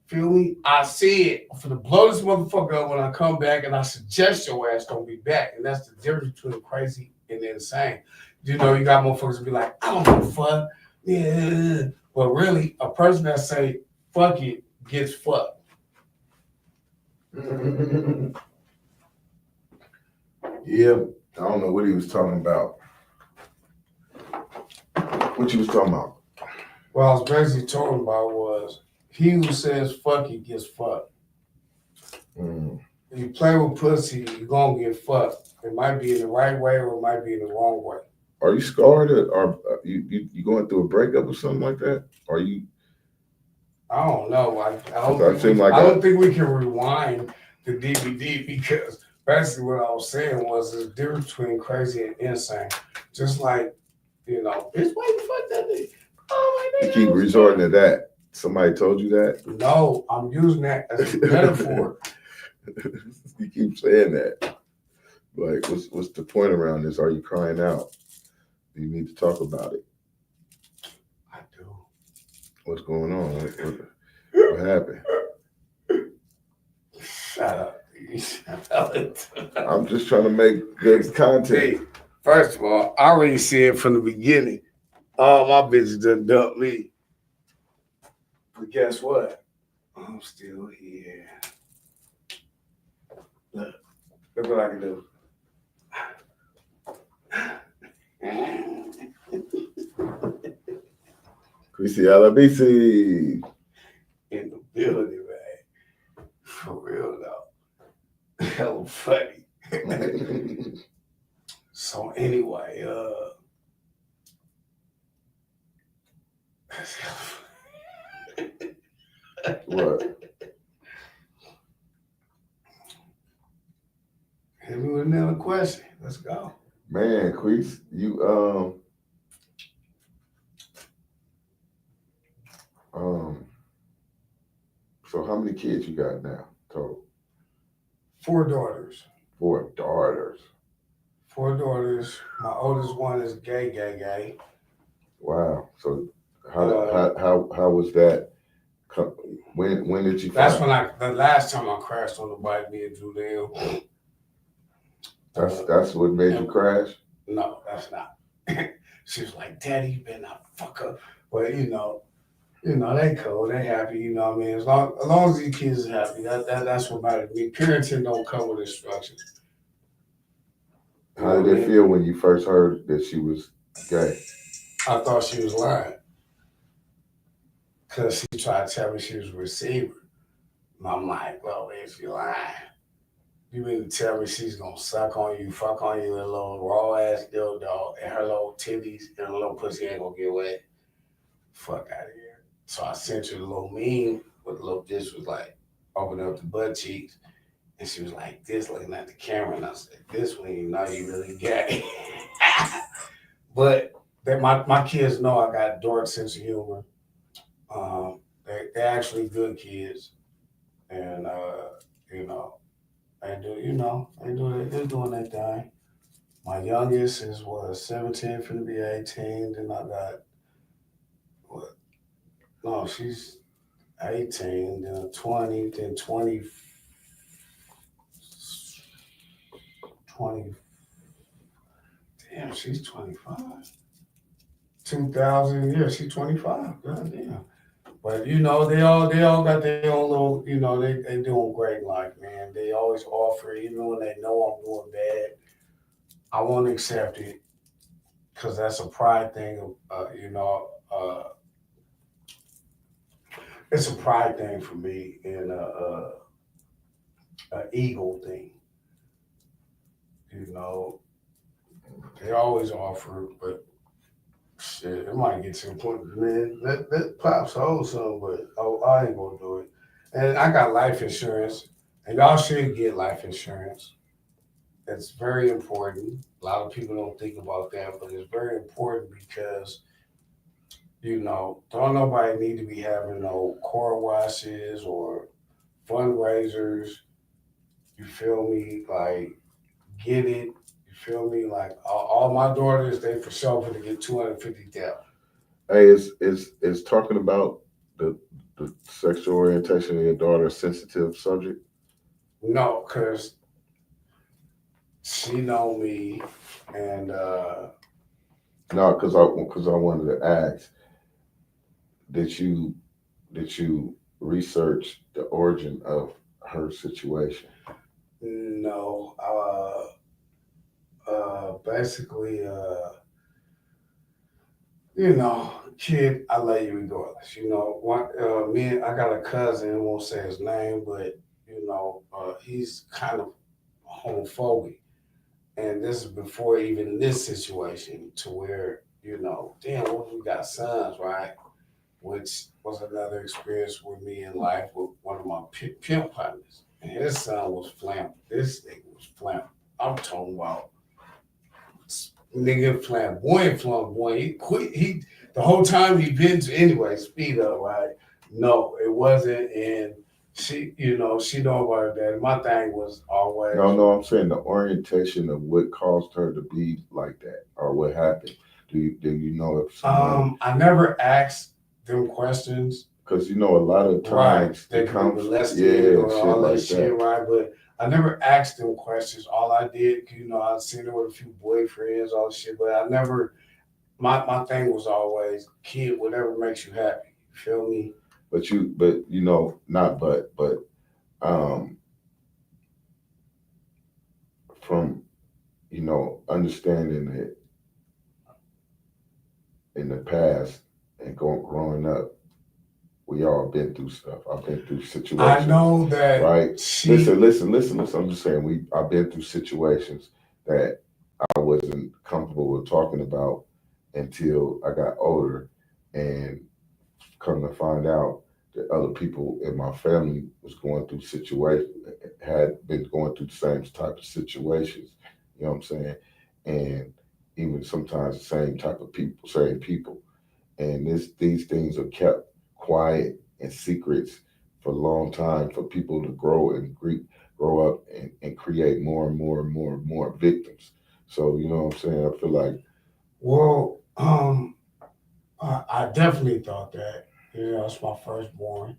Feel me? I see it. I'm finna blow this motherfucker up when I come back, and I suggest your ass don't be back. And that's the difference between crazy and insane. You got motherfuckers be like, I don't give a fuck. Yeah. But really, a person that say, fuck it, gets fucked. Yeah, I don't know what he was talking about. What you was talking about? What I was basically talking about was he who says fuck it gets fucked. If you play with pussy, you're gonna get fucked. It might be in the right way or it might be in the wrong way. Are you scarred or you going through a breakup or something like that? Are you? I don't know. I don't think we can rewind the DVD because basically what I was saying was the difference between crazy and insane. Just like, it's why you fuck that nigga. Oh my You keep resorting to that. Somebody told you that? No, I'm using that as a metaphor. You keep saying that. Like, what's the point around this? Are you crying out? Do you need to talk about it? I do. What's going on? What happened? Shut up. I'm just trying to make good content. Hey, first of all, I already said from the beginning, all my bitches done dumped me. But guess what? I'm still here. Look what I can do. Chrissy LBC. In the building, man. For real though. Hell funny. So anyway, What? Hit me with another question. Let's go. Man, Quees, you so how many kids you got now total? 4 daughters. 4 daughters. 4 daughters. My oldest one is gay. Wow. So how was that? When did you? That's when the last time I crashed on the bike, me and Drew Dale. That's what made you crash? No, that's not. She was like, Daddy, you better not fuck up. But they cool, they happy, you know what I mean? As long as these kids are happy, that's what matters to me. Parenting don't come with instructions. How did it feel when you first heard that she was gay? I thought she was lying. Because she tried to tell me she was a receiver. And I'm like, well, if you lying, you mean to tell me she's gonna suck on you, fuck on you, a little raw ass dildo, and her little titties and her little pussy ain't gonna get wet? Fuck out of here. So I sent her a little meme with a little bitch was like, open up the butt cheeks. And she was like, this looking at the camera. And I said, this one, you know you really gay. But my kids know I got a dark sense of humor. They're actually good kids. And, they're doing their thing. My youngest is 17, finna be 18. Then I got, no, she's 18, then 20, then 20, damn, she's 25. 2000, yeah, she's 25. God damn. But they all got their own little, they doing great in life, man. They always offer, even when they know I'm doing bad. I won't accept it because that's a pride thing. It's a pride thing for me and a ego thing. You know, they always offer, but shit, it might get to the point, man. Let pops hold some, but I ain't gonna do it. And I got life insurance, and y'all should get life insurance. It's very important. A lot of people don't think about that, but it's very important because don't nobody need to be having no car washes or fundraisers. You feel me? Like, get it. You feel me? Like, all my daughters, they for sure going to get 250,000. Hey, is talking about the sexual orientation of your daughter a sensitive subject? No, cause she know me, and No, because I wanted to ask, did you research the origin of her situation? no, basically, kid, I love you regardless. I got a cousin, I won't say his name, but he's kind of homophobic. And this is before even this situation to where, damn, what if we got sons, right? Which was another experience with me in life with one of my pimp partners. And his son was flammable. This nigga was flammable. I'm talking about nigga flamboyant. He quit. The whole time he been to anyway. Speed up, right? No, it wasn't. And she know about that. My thing was always. No, I'm saying the orientation of what caused her to be like that, or what happened. Do you know if someone? I never asked them questions. Because a lot of times they comes, molested or shit all like that shit, right? But I never asked them questions. All I did, I'd seen her with a few boyfriends, all this shit, but I never. My thing was always, kid, whatever makes you happy. You feel me? Not but from understanding it in the past and growing up, we all been through stuff. I've been through situations. I know that. Right? Listen. I'm just saying I've been through situations that I wasn't comfortable with talking about until I got older, and come to find out that other people in my family was going through had been going through the same type of situations. You know what I'm saying? And even sometimes the same people. And these things are kept quiet and secrets for a long time for people to grow up and create more and more and more and more victims. So you know what I'm saying? I feel like, well, I definitely thought that. It's my firstborn,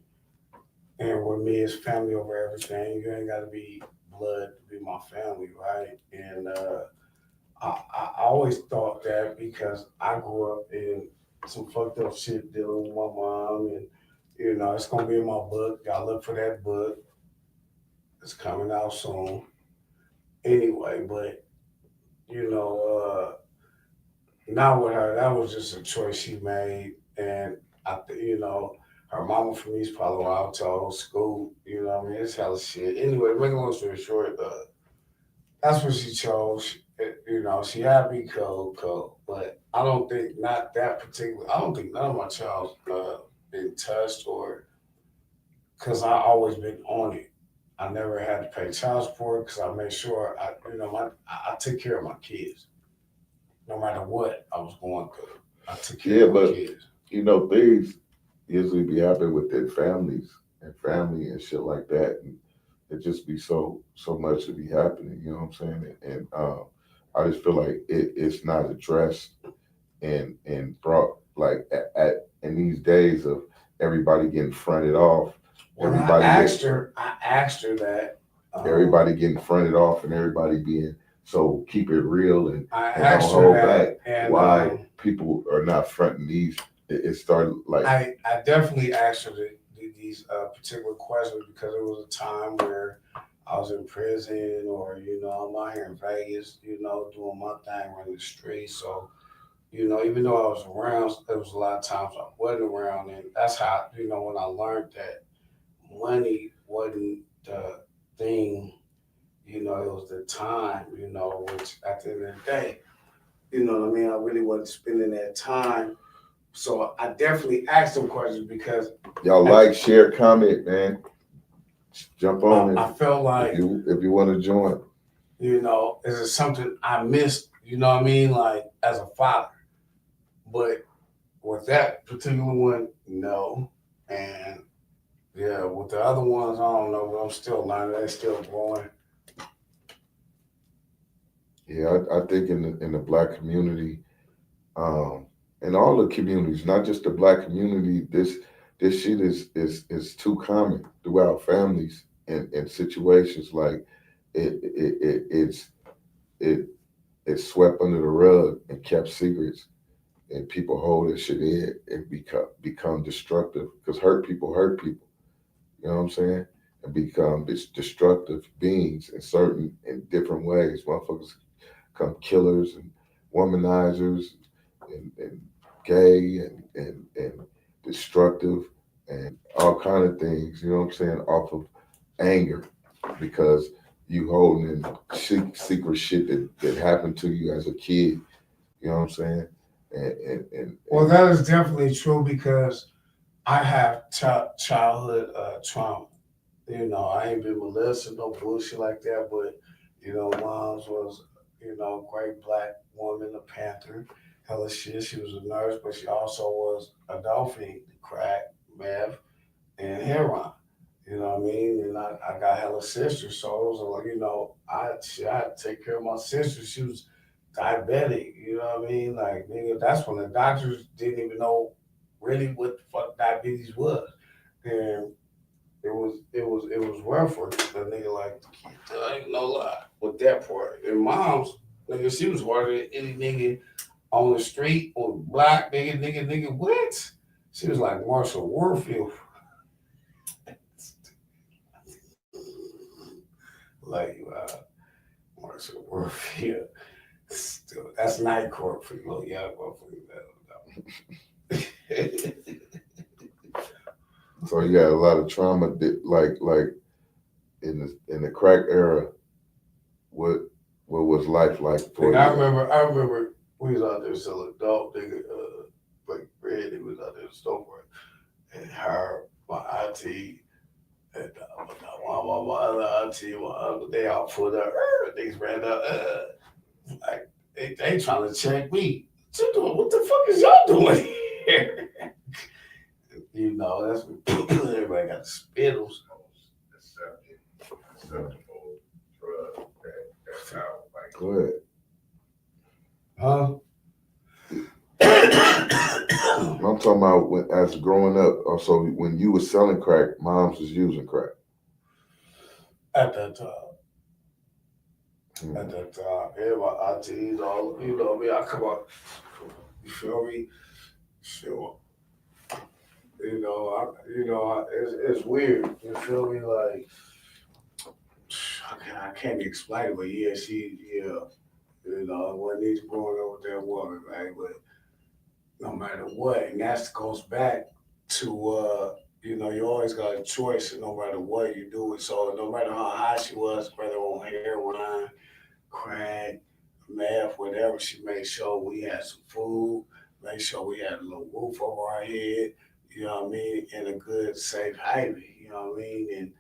and with me, it's family over everything. You ain't got to be blood to be my family, right? And I always thought that because I grew up in some fucked up shit dealing with my mom, and it's gonna be in my book. Y'all look for that book. It's coming out soon. Anyway, but you know, not with her. That was just a choice she made, and her mama from East Palo Alto, school. What I mean, it's hella shit. Anyway, make a long story short, that's what she chose. She happy, cool. But I don't think not that particular. I don't think none of my child's been touched or because I always been on it. I never had to pay child support because I made sure I took care of my kids, no matter what I was going through. I took care of my kids. Things usually be happening with their families and family and shit like that, and it just be so much to be happening. You know what I'm saying? And I just feel like it's not addressed and brought like at in these days of everybody getting fronted off. I asked her that. Everybody getting fronted off and everybody being keep it real and don't hold back. And why people are not fronting these it started like I definitely asked her these particular questions because it was a time where I was in prison, or I'm out here in Vegas, doing my thing, running the streets. So even though I was around, there was a lot of times I wasn't around, and that's how when I learned that money wasn't the thing. It was the time. Which at the end of the day, what I mean. I really wasn't spending that time. So I definitely asked them questions because y'all like, share, comment, man. Jump on it I felt like if you want to join. is it something I missed? You know what I mean? Like as a father, but with that particular one, no, and yeah, with the other ones, I don't know. But I'm still learning. They're still growing. Yeah, I think in the black community, in all the communities, not just the black community, this shit is too common throughout families and situations. Like it's it it's swept under the rug and kept secrets, and people hold this shit in and become destructive because hurt people. You know what I'm saying? And become destructive beings in different ways. Motherfuckers become killers and womanizers and gay and destructive and all kind of things, you know what I'm saying, off of anger because you holding in secret shit that happened to you as a kid, you know what I'm saying? Well, that is definitely true because I have childhood trauma. I ain't been molested, no bullshit like that, but mom's was, great black woman, a Panther, hella shit. She was a nurse, but she also was a dolphin, crack, meth, and heroin. You know what I mean? And I got hella sisters, so it was like, I had to take care of my sister. She was diabetic, you know what I mean? Like, nigga, that's when the doctors didn't even know really what the fuck diabetes was. And it was rough for a nigga like the kid. I ain't no lie with that part. And mom's nigga, she was harder than any nigga on the street or block, nigga, what? She was like Marshall Warfield. Like Marshall Warfield. Still, that's night court for you, little young motherfucker. So you got a lot of trauma, like in the crack era. What was life like for you? I remember we was out there selling dope, nigga, like bread. He was out there in the store, and her, my auntie, and my other auntie, my uncle, they all pulled up. Niggas ran up, like they trying to check me. What you doing? What the fuck is y'all doing here? That's when everybody got the spittles. Acceptable drug. That's how, like, Go ahead. Huh? I'm talking about as growing up. Also, when you were selling crack, moms was using crack. At that time. At that time, yeah, my aunties, all me. I come up, you feel me? Sure. It's weird. You feel me? Like I can't explain it, but yeah, it wasn't easy growing up with that woman, right? But no matter what, and that goes back to you always got a choice, and no matter what you do it. So no matter how high she was, whether on heroin, crack, meth, whatever, she made sure we had some food, make sure we had a little roof over our head, you know what I mean, and a good safe haven, you know what I mean? And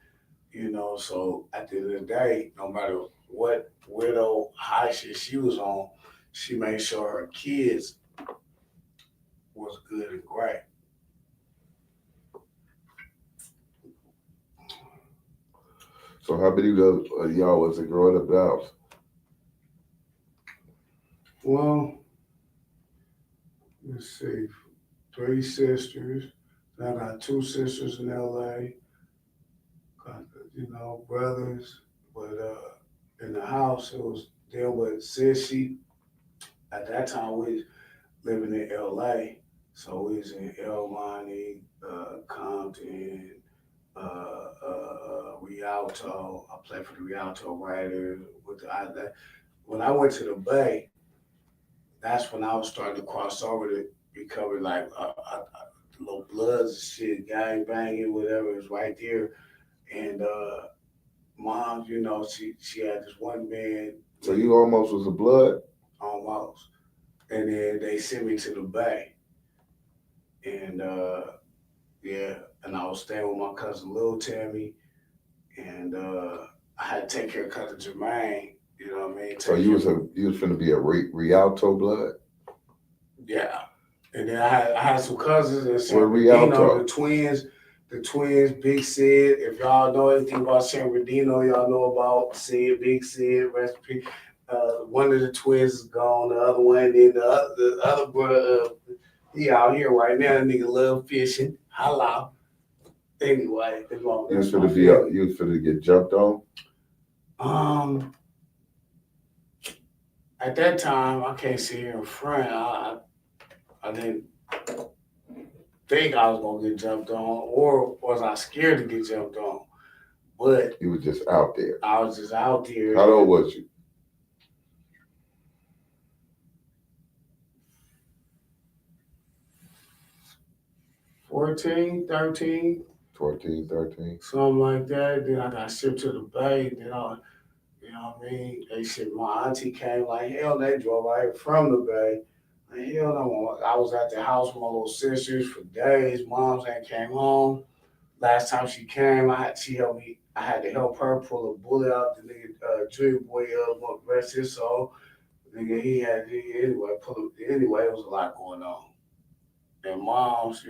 so at the end of the day, no matter what widow high shit she was on, she made sure her kids was good and great. So how many of y'all was it growing up in the house? Well, let's see, three sisters. I got two sisters in LA. Got brothers, but in the house it was deal with sis. She at that time we was living in LA, So we was in El Monte, Compton, Rialto. I played for the Rialto Riders. When I went to the Bay, that's when I was starting to cross over to recover like little bloods and shit, gang banging, whatever. It was right there. And mom, she had this one man. So you almost was a blood? Almost. And then they sent me to the Bay. And yeah, and I was staying with my cousin Lil Tammy, and I had to take care of cousin Jermaine. You know what I mean? So you was finna be a Rialto blood? Yeah. And then I had some cousins in San Where Bernardino, Rialto? the twins, Big Sid. If y'all know anything about San Bernardino, y'all know about Sid, Big Sid, recipe. One of the twins is gone, the other one, then the other brother, he out here right now. That nigga love fishing. Holla. Anyway, You was finna get jumped on? At that time, I can't sit here in front. I didn't think I was gonna get jumped on, or was I scared to get jumped on? But you was just out there. I was just out there. How old was you? 14, 13. 14, 13. Something like that. Then I got shipped to the Bay. Then you know what I mean? They shipped, my auntie came like hell. They drove right from the Bay. Like, hell no. I was at the house with my little sisters for days. Moms ain't came home. Last time she came, she helped me. I had to help her pull a bullet out. The nigga, Drew boy, rest his soul. Nigga, anyway, it was a lot going on. And moms,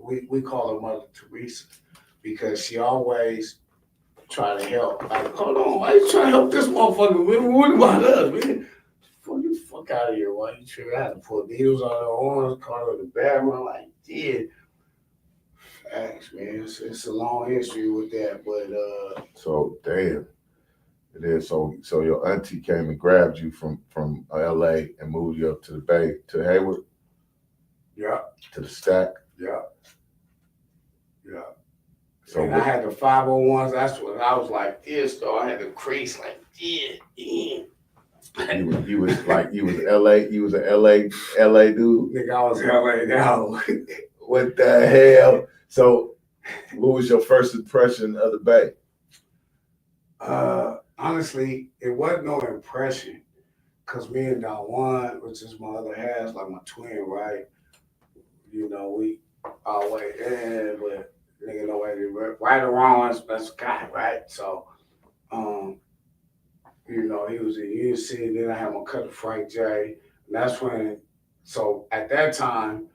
we call her Mother Teresa because she always try to help. Like, hold on, why you trying to help this motherfucker? What about us? Man? Get the fuck out of here. Why you trying? I had to put needles on her arms, call her the bathroom. Like, yeah. Thanks, man. It's a long history with that, but So damn. It is. So your auntie came and grabbed you from LA and moved you up to the Bay to Hayward? Yeah. To the stack? Yeah. So and I had the 501s. That's what I was like this though. I had the crease like yeah. You was LA. You was an LA dude. Nigga, I was LA now. What the hell? So, what was your first impression of the Bay? Honestly, it wasn't no impression, cause me and Dawan, which is my other half, like my twin, right? We always but nigga know right or wrong, that's guy, right? So, he was in UC, and then I had my cousin Frank J. And that's when, so at that time,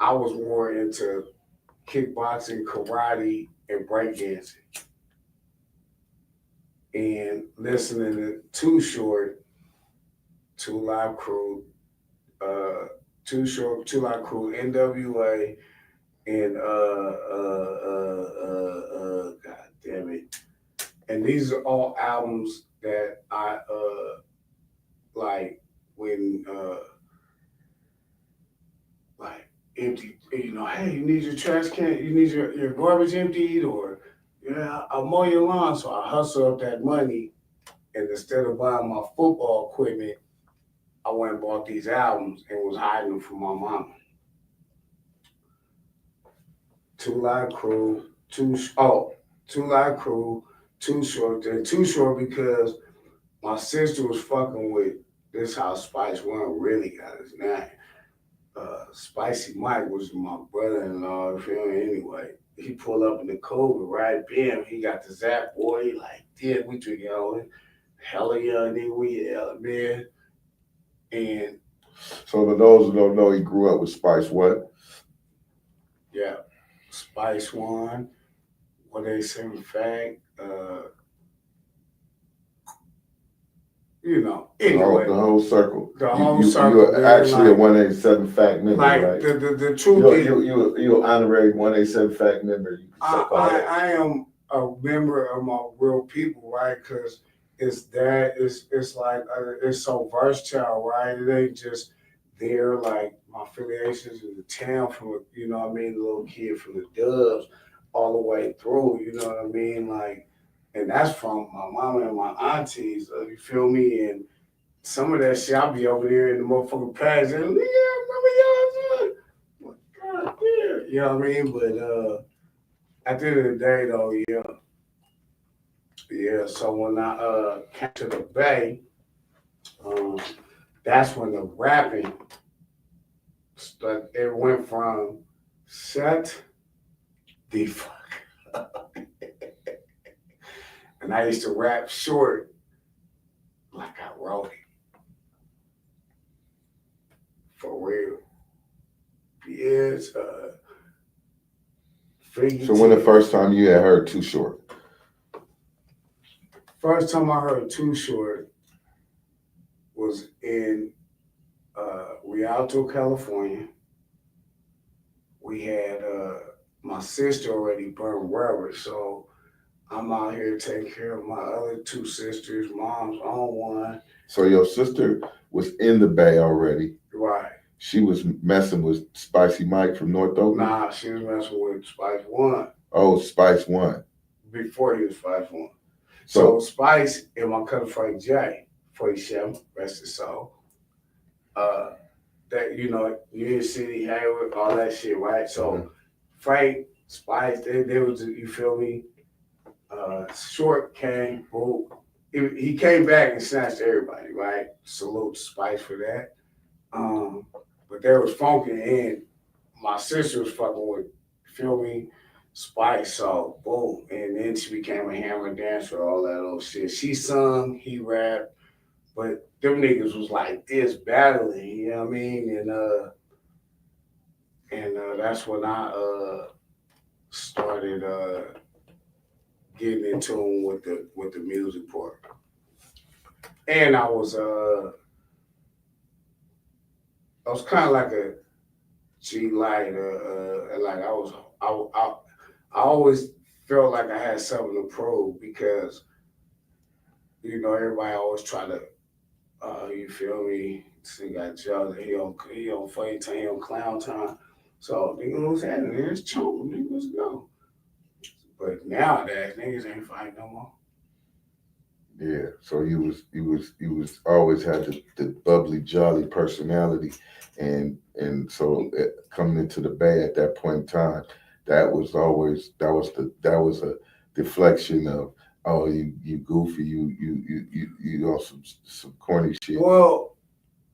I was more into kickboxing, karate, and breakdancing. And listening to Too Short, Two Live Crew, Two Live Crew, NWA, and God damn it. And these are all albums that I like when like empty, hey, you need your trash can, you need your garbage emptied, or I'll mow your lawn. So I hustle up that money, and instead of buying my football equipment, I went and bought these albums and was hiding them from my mama. Two Live Crew, Too Live Crew, Too Short. Then Too Short because my sister was fucking with this how Spice One really got his name. Spicy Mike was my brother-in-law, anyway. He pulled up in the Cougar, right? Bam, he got the Zap boy. He like, yeah, we drinking all in. Hella young nigga, we man. And so for those who don't know, he grew up with Spice what? Yeah. Spice One, 187 Fact, anyway. The whole circle. The whole circle. You were actually a 187 Fact member, like, right? The truth is, you an honorary 187 Fact member. I am a member of my real people, right? Because it's like it's so versatile, right? It ain't just there, like my affiliations in the town from, you know what I mean, the little kid from the Dubs all the way through, you know what I mean? Like, and that's from my mama and my aunties, you feel me? And some of that shit, I'll be over there in the motherfucking past, and yeah, remember y'all? God, yeah. You know what I mean? But at the end of the day, though, yeah. So when I came to the Bay, um, that's when the rapping it went from shut the fuck up. And I used to rap short like I wrote it. For real. Yes, So when the first time you had heard Too Short? First time I heard Too Short was in Rialto, California. We had my sister already burned rubber, so I'm out here taking care of my other two sisters. Mom's on one. So your sister was in the Bay already. Right. She was messing with Spicy Mike from North Oakland? Nah, she was messing with Spice One. Oh, Spice One. Before he was Spice One. So Spice and my cousin Frank J, 47, rest his soul. That, you know, Union City, Hayward, all that shit, right? So Frank, Spice, they was, you feel me? Short came, boom. He came back and snatched everybody, right? Salute Spice for that. But there was Funky, and my sister was fucking with, feel me, Spice. So boom, and then she became a hammer dancer, all that old shit. She sung, he rapped, but them niggas was like this battling, you know what I mean? And that's when I started getting in tune with the music part. And I was kind of like a G Light, like I always felt like I had something to prove because, you know, everybody always try to, you feel me? He got jealous. He on funny time, he on clown time. So nigga, what's happening? There's chunk, nigga, let's go. But nowadays, niggas ain't fighting no more. Yeah, so you was always had the bubbly, jolly personality, and so coming into the Bay at that point in time, that was a deflection of, oh, you goofy, you on some corny shit. Well,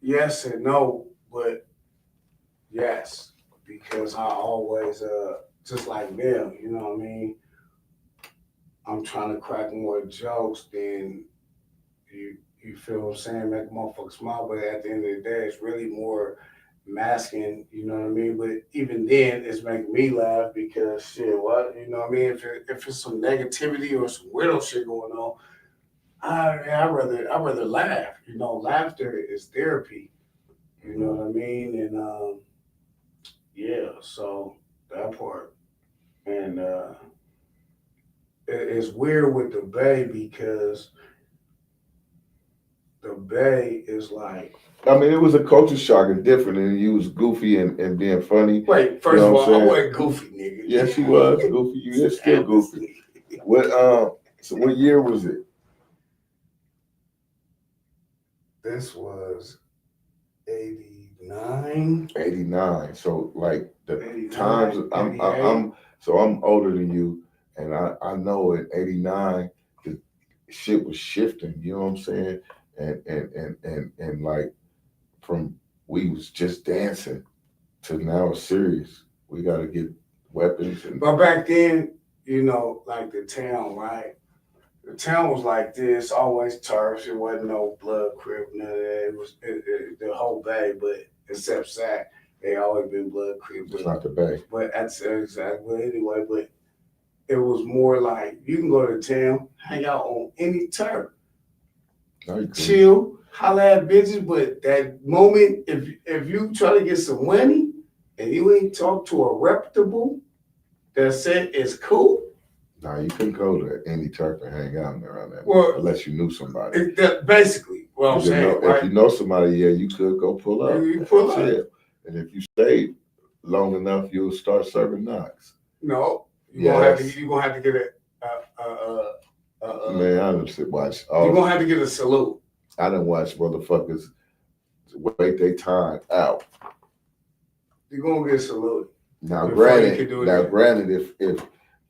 yes and no, but yes, because I always just like them, you know what I mean? I'm trying to crack more jokes than you feel what I'm saying, make a motherfucker smile, but at the end of the day, it's really more masking, you know what I mean? But even then, it's making me laugh because shit, what, you know what I mean? If it's some negativity or some weirdo shit going on, I'd rather laugh. You know, laughter is therapy. You know what I mean? And yeah, so that part. And it's weird with the Bay because the Bay is like. I mean, it was a culture shock and different, and you was goofy and being funny. Wait, first of all, I wasn't goofy, nigga. Yes, you was goofy. You're still goofy. What? So what year was it? This was 89. 89. So like the 89, times I'm older than you, and I know in 89 the shit was shifting. You know what I'm saying? And like from we was just dancing to now it's serious. We got to get weapons. But back then, you know, like the town, right? The town was like this, always turfs. It wasn't no blood, crib, none of that. It was the whole Bay, but except Sac, they always been blood, crib. It's not the Bay. But that's exactly anyway. But it was more like you can go to town, hang out on any turf, chill, holla at bitches. But that moment, if you try to get some money and you ain't talk to a reputable that said it's cool. Nah, you couldn't go to any turf and hang out around that, well, unless you knew somebody. Basically, Well, I'm If you saying, know, right? if you know somebody, yeah, you could go pull up. You pull up. Yeah. And if you stay long enough, you'll start serving knocks. No, you're gonna have to get Man, I done watch. You're gonna have to get a salute. I done watch motherfuckers wait their time out. You're gonna get saluted. Now, Before you can do granted,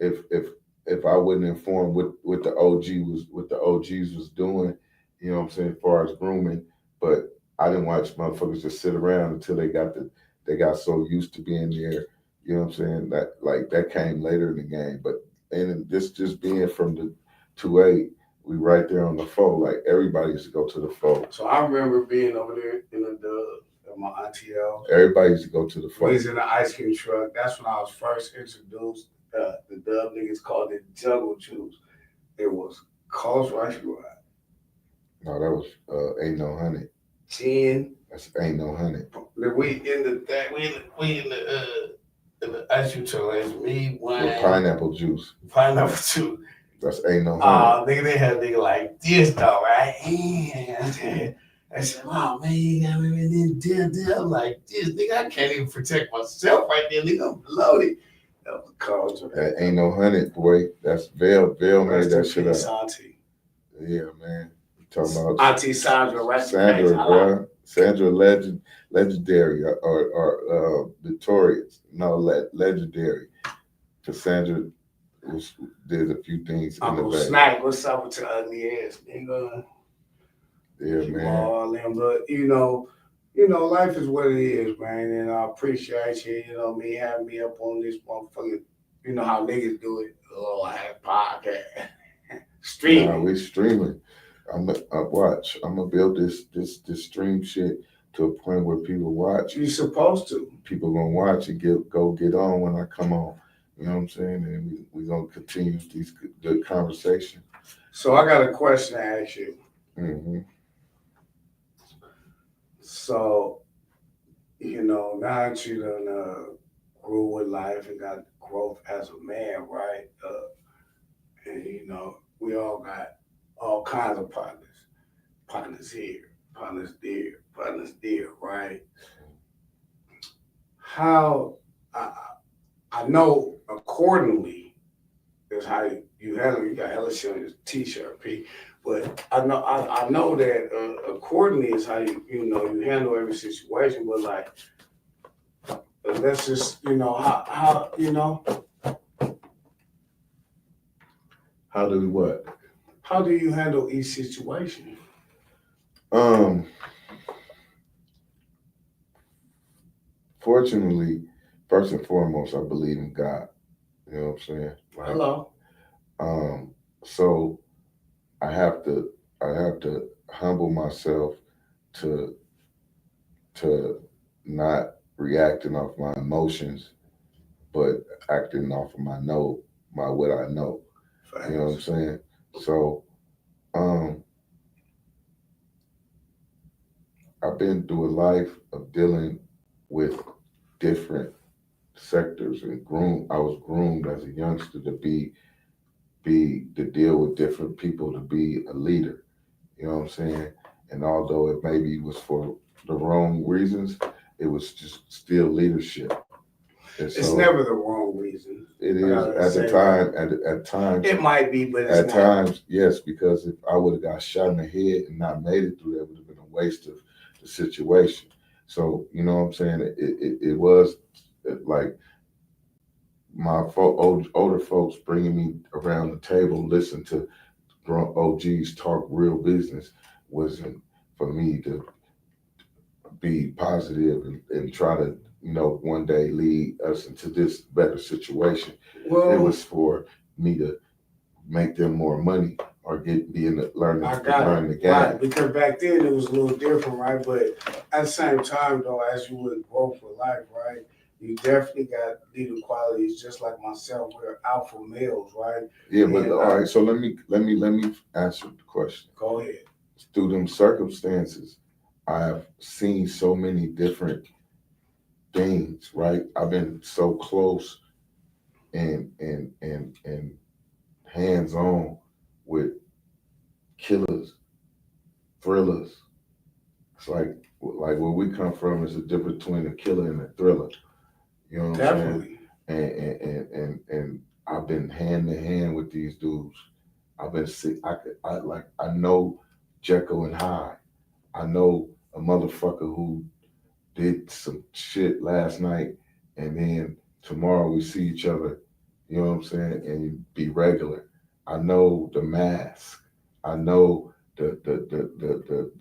if I wasn't informed what the OGs was doing, you know what I'm saying, as far as grooming, but I didn't watch motherfuckers just sit around until they got so used to being there, you know what I'm saying, that like that came later in the game. But and this just being from the 2-8, we right there on the foe. Like everybody used to go to the foe. So I remember being over there in the dub at my ITL. Everybody used to go to the foe. We was in the ice cream truck. That's when I was first introduced. The dub niggas called it Juggle Juice. It was Coast Rice Ride. No, that was Ain't No Honey. Gin. That's Ain't No Honey. We in the ice cream truck. Like me, wine. With pineapple juice. Pineapple juice. That's Ain't No Honey. Nigga, they had a nigga like this though, right? And I said, wow, man, you got me in there like this. Nigga, I can't even protect myself right there. Nigga, I'm loaded. That was a culture. That Ain't No Honey, boy. That's Vail. Vail made that shit up. Auntie. Yeah, man. You talking about Auntie Sandra, right? Sandra, bro. Sandra legendary or Victorious. No, legendary. Because Sandra did a few things in the back. Snack, what's up with your ugly ass, nigga? Yeah, man. But you know, life is what it is, man. And I appreciate you, you know me, having me up on this motherfucker. You know how niggas do it. Oh, I have podcast. Streaming. Nah, we streaming. I'm gonna build this stream shit to a point where people watch. You're supposed to. People gonna watch and get on when I come on. You know what I'm saying? And we gonna continue these good conversations. So I got a question to ask you. Mm-hmm. So, you know, now that you done grew with life and got growth as a man, right? And you know, we all got all kinds of partners. Partners here, partners there, right? How I know accordingly is how you handle. You got hella shit on your t-shirt, P. But I know that accordingly is how you know you handle every situation. But like, let's just how you know. How do we what? How do you handle each situation? Fortunately, first and foremost, I believe in God. You know what I'm saying? Like, Hello. So I have to humble myself to not reacting off my emotions, but acting off of my what I know. Facts. You know what I'm saying? So I've been through a life of dealing with different sectors and I was groomed as a youngster to to deal with different people, to be a leader. You know what I'm saying? And although it maybe was for the wrong reasons, it was just still leadership. And It's so never the wrong reason. it is at the time. At times, it might be, but it's at not. times, yes. Because if I would have got shot in the head and not made it through, that would have been a waste of the situation. So you know what I'm saying? It was like my older folks bringing me around the table, listen to OGs talk real business, wasn't for me to be positive and try to, you know, one day lead us into this better situation. Well, it was for me to make them more money or learn the game. Right, because back then it was a little different, right? But at the same time, though, as you would grow for life, right? You definitely got leader qualities, just like myself. We're alpha males, right? Yeah, but all right. So let me answer the question. Go ahead. Through them circumstances, I've seen so many different things, right? I've been so close and hands on with killers thrillers. It's like where we come from is a difference between a killer and a thriller. You know what I'm saying? And I've been hand to hand with these dudes. I've been sick. I know Jekyll and Hyde. I know a motherfucker who did some shit last night, and then tomorrow we see each other. You know what I'm saying? And you be regular. I know the mask. I know the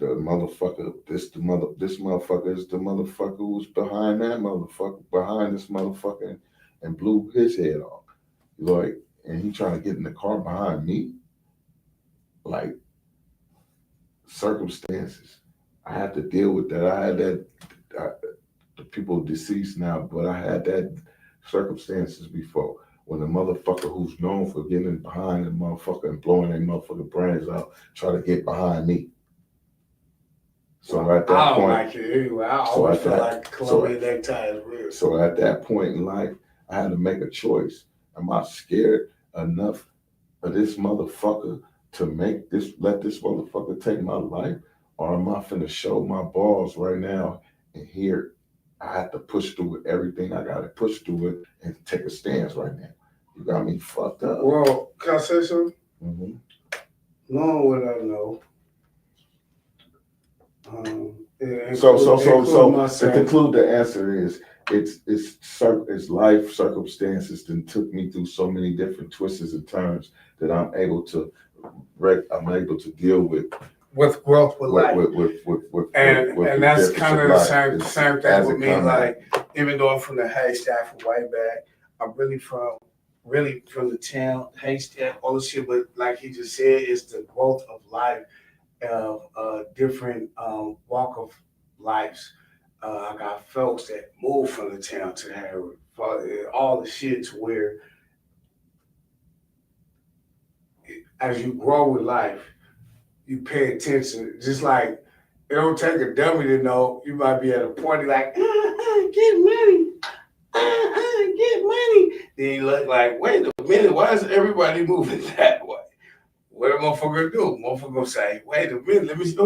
motherfucker. This motherfucker is the motherfucker who's behind that motherfucker, behind this motherfucker, and blew his head off. Like, and he trying to get in the car behind me. Like, circumstances. I had to deal with that. I had that. The people deceased now, but I had that circumstances before. When a motherfucker who's known for getting behind the motherfucker and blowing their motherfucking brains out try to get behind me. So at that I don't point, like it anyway. I always feel like Colombian necktie is real. So at that point in life, I had to make a choice. Am I scared enough of this motherfucker to let this motherfucker take my life? Or am I finna show my balls right now and here I have to push through it, everything I gotta push through it and take a stance right now. You got me fucked up. Well, can I say something? Mm-hmm. Knowing what I know. So to conclude, the answer is it's life circumstances that took me through so many different twists and turns that I'm able to deal with growth with life. And that's kind of the same thing with me. Like, even though I'm from the haystack from way back, I'm really from the town, haystack, all the shit. But like he just said, it's the growth of life, of different walk of lives. I got folks that moved from the town to Harvard, all the shit to where as you grow with life, you pay attention. Just like it don't take a dummy to know you might be at a party like, get money, get money. Then you look like, wait a minute, why is everybody moving that way? What a motherfucker do? Motherfucker gonna say, wait a minute, let me see.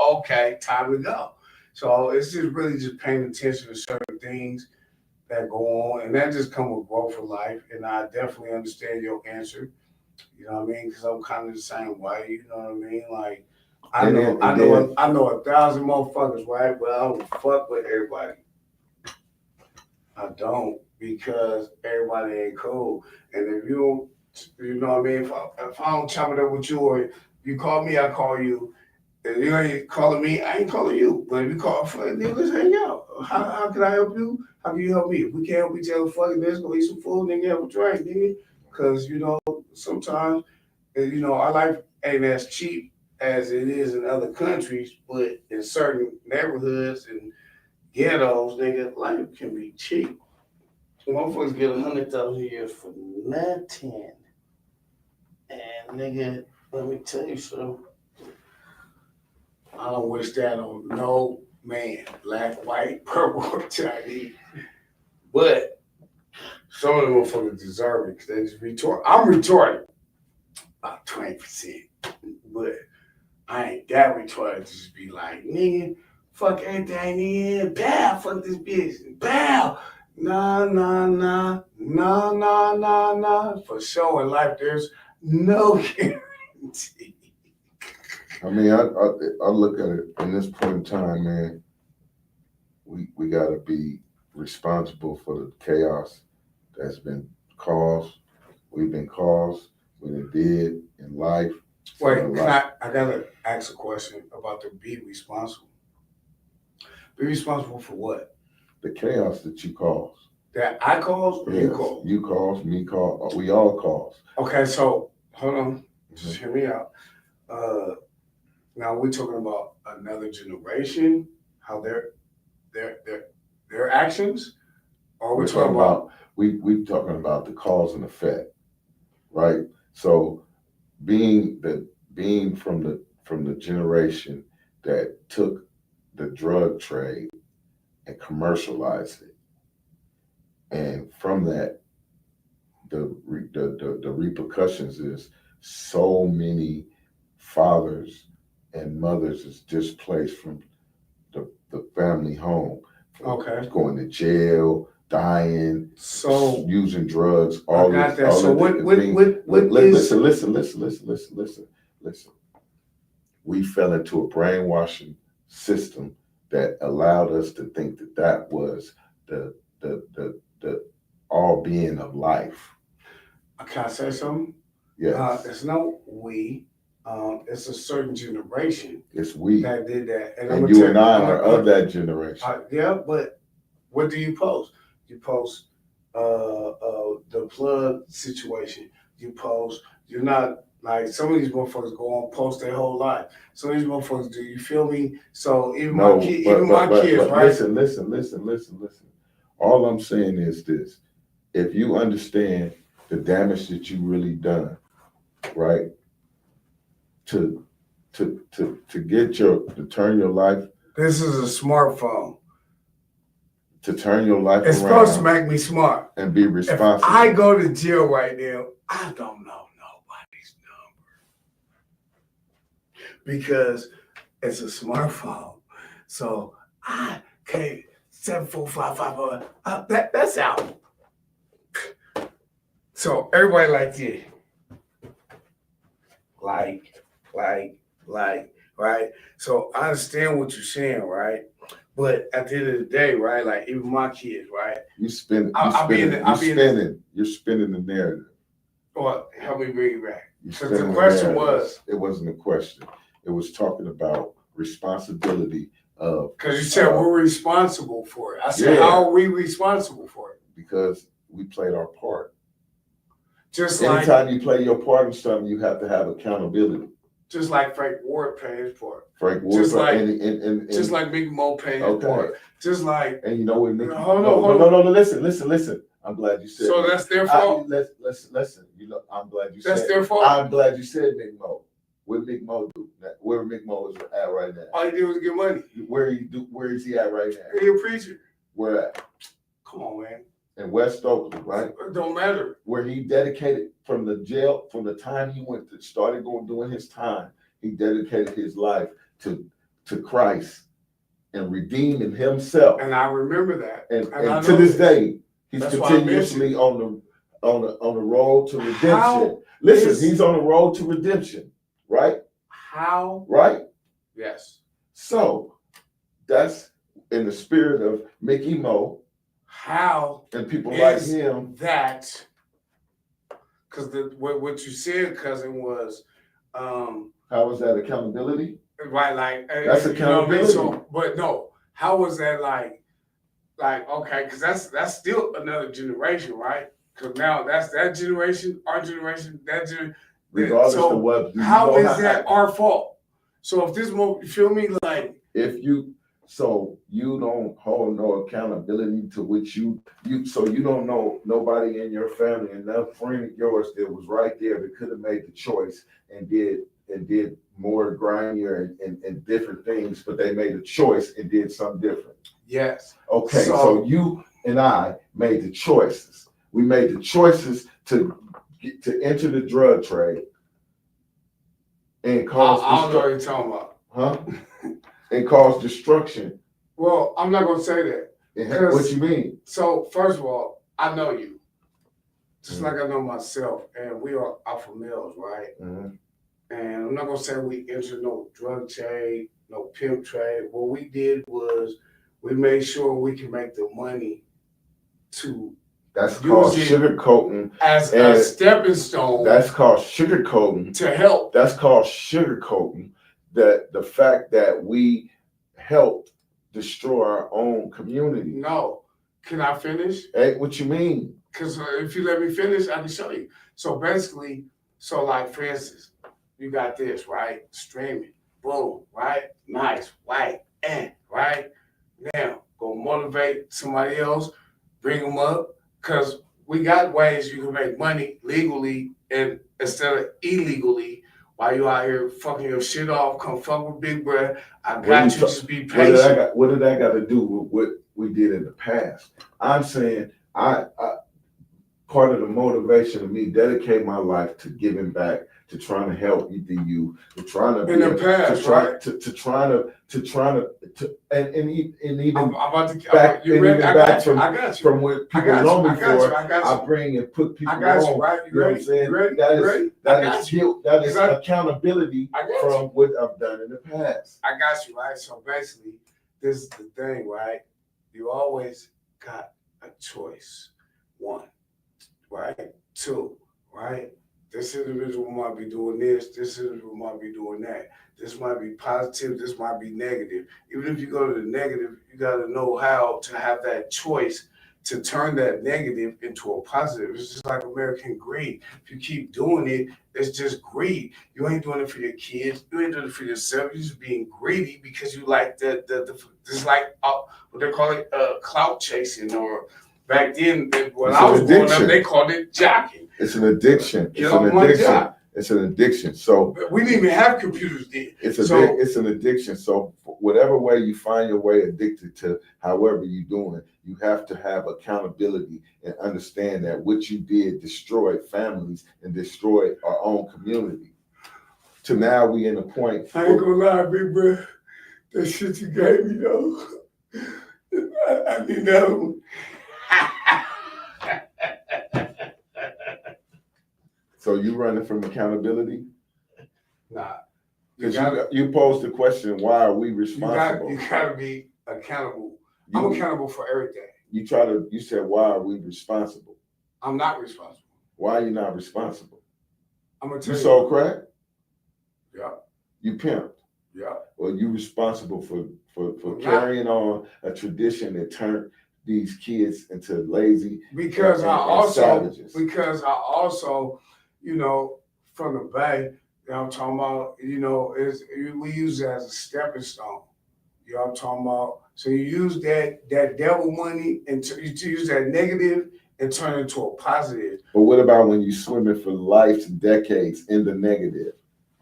Okay, time to go. So it's just really just paying attention to certain things that go on, and that just come with growth of life. And I definitely understand your answer. You know what I mean? Because I'm kind of the same way. You know what I mean? Like, I know 1,000 motherfuckers, right? But I don't fuck with everybody. I don't, because everybody ain't cool. And if you don't, you know what I mean? If I don't chop it up with you, or you call me, I call you. If you ain't calling me, I ain't calling you. But if you call, nigga, let's hang out. How can I help you? How can you help me? If we can't help each other, let's go eat some food, nigga, have a drink, nigga. Because, sometimes, our life ain't as cheap as it is in other countries, but in certain neighborhoods and ghettos, nigga, life can be cheap. Motherfuckers get 100,000 years for nothing. And, nigga, let me tell you something. I don't wish that on no man, black, white, purple, or Chinese. But some of them motherfuckers deserve it because they just retard. I'm retarded about 20%. But I ain't that retarded to just be like, nigga, fuck everything in. Bow, fuck this bitch. Bow. Nah. For sure in life, there's no guarantee. I mean, I look at it in this point in time, man. We got to be responsible for the chaos that's been caused. We've been caused. We did in life. Wait, I gotta ask a question about the be responsible. Be responsible for what? The chaos that you caused. That I caused or yes, you caused? You caused, me caused, we all caused. Okay, so hold on. Just hear me out. Now we're talking about another generation, how their actions, or we're talking about we talking about the cause and effect, right? So being from the generation that took the drug trade and commercialized it, and from that the repercussions is so many fathers and mothers is displaced from the family home. Okay. Going to jail, dying, So using drugs, I all got this. that. All So of what is listen. We fell into a brainwashing system that allowed us to think that was the all being of life. can I say something? Yes. It's no we. It's a certain generation It's we. that did that. And you and I are of that generation. Yeah, but what do you post? You post the plug situation. You post, you're not like some of these motherfuckers go on post their whole life. Some of these motherfuckers do, you feel me? So even my kids, right? Listen. All I'm saying is this. If you understand the damage that you really done, right? To turn your life. This is a smartphone. To turn your life it's around. Supposed to make me smart. And be responsible. If I go to jail right now, I don't know nobody's number. Because it's a smartphone. So I can't 74555. That's out. So everybody like this. Like, right? So I understand what you're saying, right? But at the end of the day, right? Like even my kids, right? You're spinning the narrative. Well, help me bring it back. Because the question was, it wasn't a question. It was talking about responsibility of. Because you said we're responsible for it. I said, how are we responsible for it? Because we played our part. Just anytime you play your part in something, you have to have accountability. Just like Frank Ward played his part. Frank Ward, just like Big Mo played his part. Just like. And you know what? Hold on. Listen. I'm glad you said. So that's their fault. Listen. You know, I'm glad you said. That's their fault. I'm glad you said Big Mo. What Big Mo do? Where Big Mo is at right now? All he did was get money. Where is he at right now? He a preacher. Where at? Come on, man. In West Oakland, right? It don't matter. Where he dedicated from the jail, from the time he started doing his time, he dedicated his life to Christ and redeeming himself. And I remember that. And to this day, he's continuously on the road to redemption. He's on the road to redemption, right? How? Right? Yes. So that's in the spirit of Mickey Mo. How and people like him that? Because what you said, cousin, was how was that accountability? Right, like that's accountability. But no, how was that like okay? Because that's still another generation, right? Because now that's that generation, our generation, that generation. Regardless of what. How is that our fault? So if this moment, you feel me, like So you don't hold no accountability to which you don't know nobody in your family and that friend of yours that was right there that could have made the choice and did more grimier and different things, but they made a choice and did something different. Yes. Okay, so you and I made the choices. We made the choices to enter the drug trade and cause. I don't know what you're talking about. Huh? And cause destruction. Well, I'm not gonna say that. What you mean? So first of all, I know you, just like I know myself, and we are alpha males, right? Mm-hmm. And I'm not gonna say we entered no drug trade, no pimp trade. What we did was we made sure we can make the money to. That's called sugarcoating as a stepping stone. That's called sugarcoating to help. That's called sugarcoating. The fact that we helped destroy our own community. No. Can I finish? Hey, what you mean? Because if you let me finish, I can show you. So basically, like for instance, you got this, right? Streaming. Boom, right? Nice, white, right? Now, go motivate somebody else, bring them up, because we got ways you can make money legally and instead of illegally. While you out here fucking your shit off, come fuck with Big Brother. I got you. Just be patient. What did that got to do with what we did in the past? I'm saying part of the motivation of me dedicate my life to giving back, to trying to help either you, to trying to in the past, right? to trying to and even I'm about to back you and ready? even I back got you. I got you. from what people know me for. I bring and put people I got you, on. right? You know what I'm saying? That is guilt. That is accountability from what I've done in the past. I got you, right? So basically, this is the thing, right? You always got a choice. One, right? Two, right? This individual might be doing this. This individual might be doing that. This might be positive. This might be negative. Even if you go to the negative, you got to know how to have that choice to turn that negative into a positive. It's just like American greed. If you keep doing it, it's just greed. You ain't doing it for your kids. You ain't doing it for yourself. You're just being greedy because you like the it's like what they call it, clout chasing, or back then when I was growing up, they called it jocking. It's an addiction. It's an addiction. It's an addiction. So we didn't even have computers then. It's an addiction. So whatever way you find your way addicted to, however you're doing, you have to have accountability and understand that what you did destroyed families and destroyed our own community. To now we in a point. I ain't gonna lie, big bro. That shit you gave me though. I need that one. So you running from accountability? Nah. Because you posed the question, why are we responsible? You gotta be accountable. I'm accountable for everything. You said, why are we responsible? I'm not responsible. Why are you not responsible? I'm gonna tell you. You sold crack? Yeah. You pimped? Yeah. Well, you responsible for carrying on a tradition that turned these kids into lazy because I savages. You know, from the Bay, you know what I'm talking about, you know, we use it as a stepping stone. You know what I'm talking about? So you use that devil money and to use that negative and turn it into a positive. But what about when you swimming for life, decades in the negative?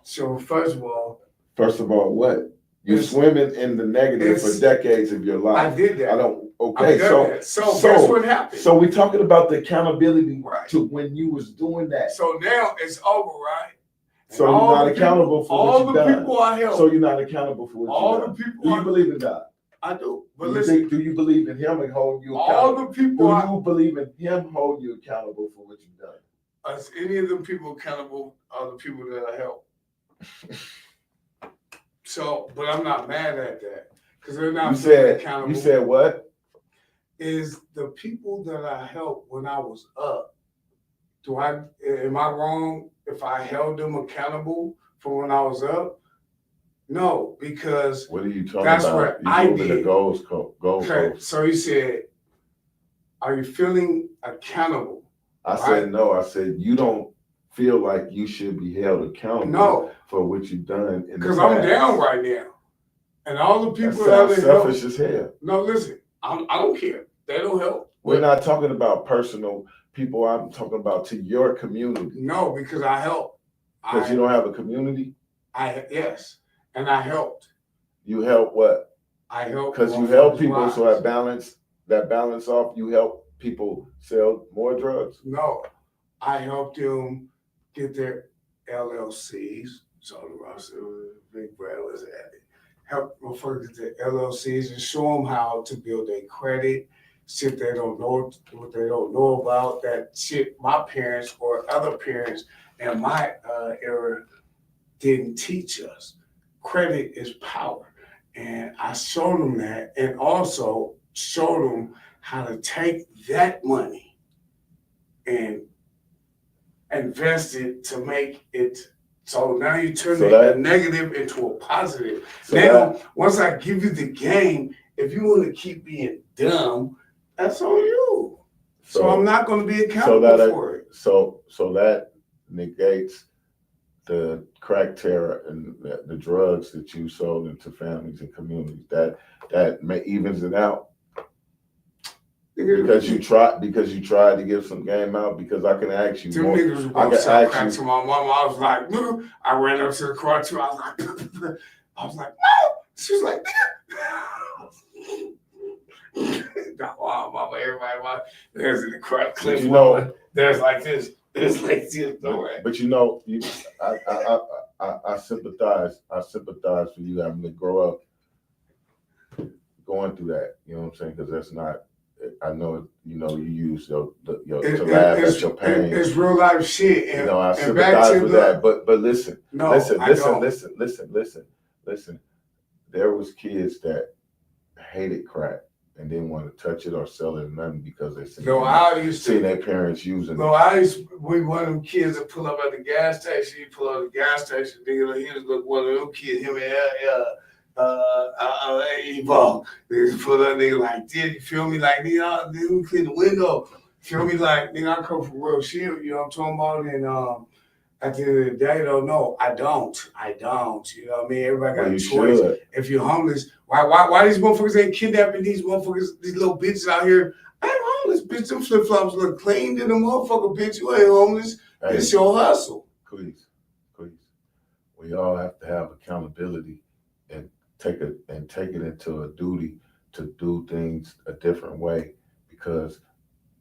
So first of all, what? You're swimming in the negative for decades of your life. I did that. So guess what happened? So we're talking about the accountability to when you was doing that. So now it's over, right? So you're not accountable for what you've done. All the people I helped. So you're not accountable for what you've done. The people. Do you believe in God? I do. But listen. Do you believe in Him and hold you accountable? All the people. Do you believe in Him hold you accountable for what you've done? Is any of them people accountable are the people that I help. So, but I'm not mad at that because they're not accountable. You said what? Is the people that I helped when I was up? Am I wrong if I held them accountable for when I was up? No, because what are you talking that's about? what I did. The goals. Okay, so you said, are you feeling accountable? I said no. I said you don't feel like you should be held accountable for what you've done. Because I'm down right now. And all the people that are selfish as hell. No, listen, I don't care. They don't help. We're not talking about personal people. I'm talking about to your community. No, because I help. Because you don't have a community? Yes. And I helped. You help what? I helped. Because you help people so that balance off, you help people sell more drugs? No. I helped them get their LLCs. So the roster big brand was at it. Help motherfuckers get their LLCs and show them how to build their credit. Shit they don't know, what they don't know about. That shit my parents or other parents in my era didn't teach us. Credit is power. And I showed them that and also showed them how to take that money and invest it to make it. So now you turn a negative into a positive. Once I give you the game, if you want to keep being dumb, that's on you. So I'm not going to be accountable for it. So that negates the crack terror and the drugs that you sold into families and communities. That evens it out. Because you tried to give some game out. Because I can ask you more. Niggas were sell crack to my mom. I was like, no. I ran up to the car too. I was like, no. She was like, mama, everybody, there's in the car. Did There's like this. There's like this. But you know, I sympathize. I sympathize for you having to grow up going through that. You know what I'm saying? Because that's not. I know you know you use your to laugh at your pain. It's real life shit. And, you know I sympathize with that. But listen, no, listen. There was kids that hated crack and didn't want to touch it or sell it or nothing because they seen their parents using it. No, I used to be one of them kids that pull up at the gas station. You pull up at the gas station, nigga, he was one of them kids, him and Evolve. They just pull up, nigga, like this, you feel me? Like, nigga, we clean the window. Feel me? Like, nigga, I come from real shit, you know what I'm talking about? And at the end of the day, though, no, I don't. You know what I mean? Everybody got a choice. Should. If you're homeless, why these motherfuckers ain't kidnapping these motherfuckers, these little bitches out here? I ain't homeless, bitch. Them flip flops look clean to the motherfucker, bitch. You ain't homeless. Hey, it's your hustle. Please. We all have to have accountability and take it into a duty to do things a different way, because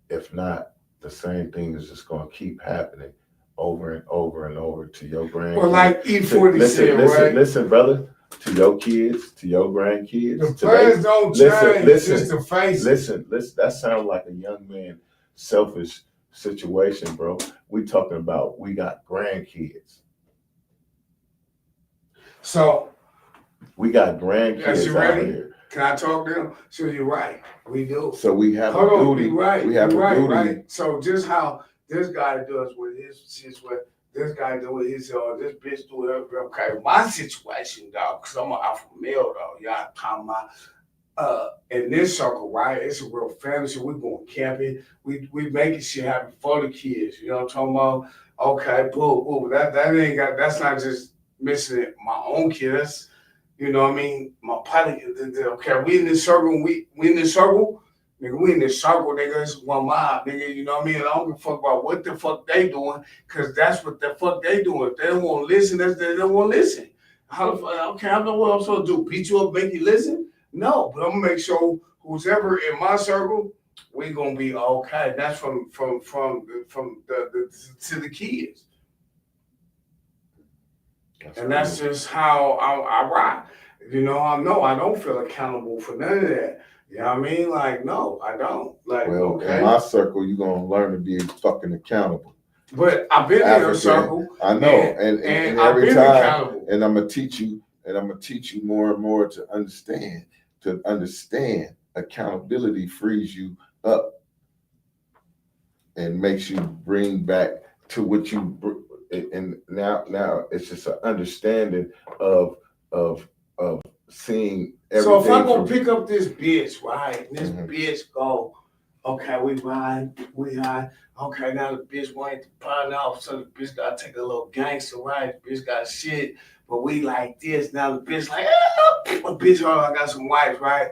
if not, the same thing is just going to keep happening over and over and over to your grandkids. Well, like E40 said, right? Listen, brother. To your kids, to your grandkids. The plans don't change. Just the face. Listen. That sounds like a young man selfish situation, bro. We talking about we got grandkids. So we got grandkids out here. Can I talk to them? So you're right. We do. So we have a duty. Right. We have a duty. Right. So just how this guy does with his shit, with this guy do with his this bitch do it. Okay, my situation, dog, because I'm an alpha male, dog. Y'all talking about in this circle, right? It's a real family. So we going camping. We making shit happen for the kids. You know what I'm talking about? Okay, boom. That ain't got. That's not just missing my own kids. You know what I mean? My pilot. Okay, we in this circle. We in this circle. Nigga, we in this circle, nigga. It's one mob, nigga. You know what I mean? And I don't give a fuck about what the fuck they doing, because that's what the fuck they doing. If they don't want to listen, they don't want to listen. How the fuck? Okay, I know what I'm supposed to do. Beat you up, make you listen? No, but I'm gonna make sure who's ever in my circle, we gonna be okay. That's from the to the kids. That's just how I rock. You know, I don't feel accountable for none of that. You know what I mean? Like, no, I don't. Like, well, okay. In my circle, you're going to learn to be fucking accountable. But I've been in your circle. I know. And every time, and I'm going to teach you more and more to understand. Accountability frees you up and makes you bring back to what you, and now it's just an understanding of seeing everything. So if I go pick up this bitch, right? This bitch go, okay, we ride. Okay, now the bitch wanted to find out, so the bitch gotta take a little gangster ride. The bitch got shit, but we like this. Now the bitch like, bitch, I got some wives, right?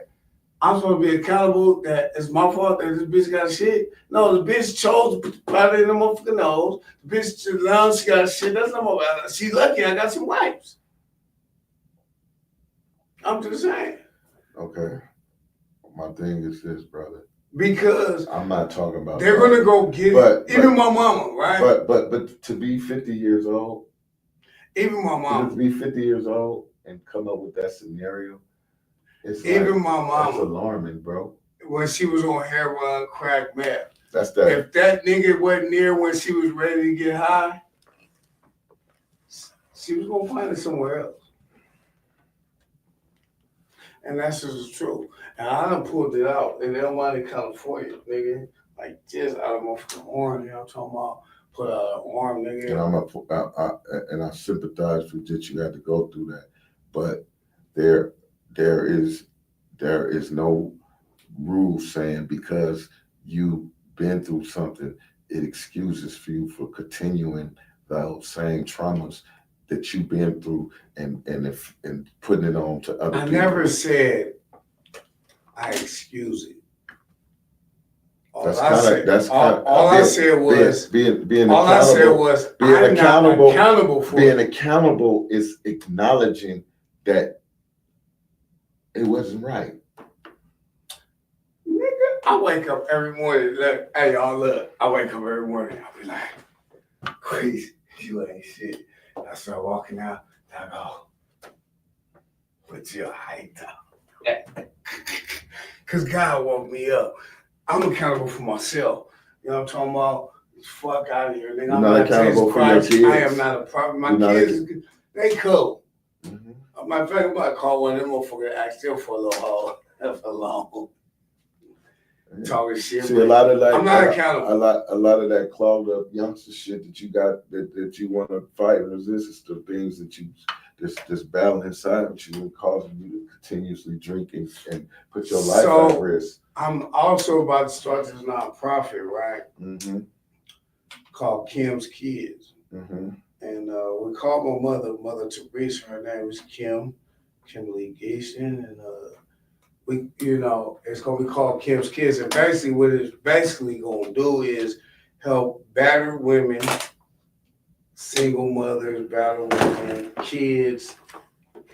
I'm supposed to be accountable that it's my fault that this bitch got shit. No, the bitch chose to put the powder in the motherfucking nose. The bitch now she got shit. That's not my bad. She's lucky I got some wipes. I'm just saying. Okay. My thing is this, brother. Because I'm not talking about they're gonna go get it. Even my mama, right? But to be 50 years old, even my mama, to be 50 years old and come up with that scenario, it's even my mama. That's alarming, bro. When she was on heroin, crack, meth. That's that. If that nigga wasn't near when she was ready to get high, she was gonna find it somewhere else. And that's just the truth. And I done pulled it out in Elmont, California, nigga. Like just out of my fucking arm, you know what I'm talking about? Put out an arm, nigga. And I sympathize with that you had to go through that. But there is no rule saying because you've been through something, it excuses for you for continuing those same traumas that you've been through and putting it on to other people. I never said I excuse it. All I said was being accountable for being accountable is acknowledging that it wasn't right. Nigga, I wake up every morning. Look, hey y'all, look. I wake up every morning. I be like, Quees, you ain't shit. I start walking out. I go, but you're hyped up. Cause God woke me up. I'm accountable for myself. You know what I'm talking about? Fuck out of here. You're not accountable for your kids. I am not a problem. My kids, they cool. Mm-hmm. Matter of fact, I'm about to call one of them motherfuckers, ask them for a little hole. For long. Yeah. Talking shit. See, a lot of that. I'm not accountable. A lot of that clogged up youngster shit that you got that you want to fight and resist is the things that you this battle inside of you and causing you to continuously drink and put your life at risk. I'm also about to start this nonprofit, right? Mm-hmm. Called Kim's Kids. Mm-hmm. And we called my Mother Teresa. Her name is Kimberly Geeston, and we, it's gonna be called Kim's Kids. And basically, what it's basically gonna do is help battered women, single mothers, battered women, kids,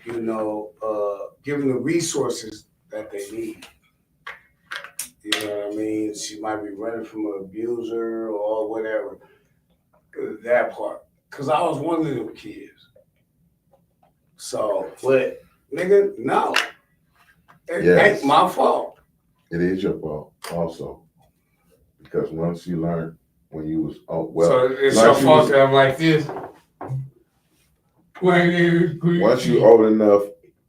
give them the resources that they need. You know what I mean? She might be running from an abuser or whatever. That part. Because I was one of them kids. So, but, nigga, no. It ain't my fault. It is your fault also. Because once you learn when you was, so it's your fault that I'm like this. Once you're old enough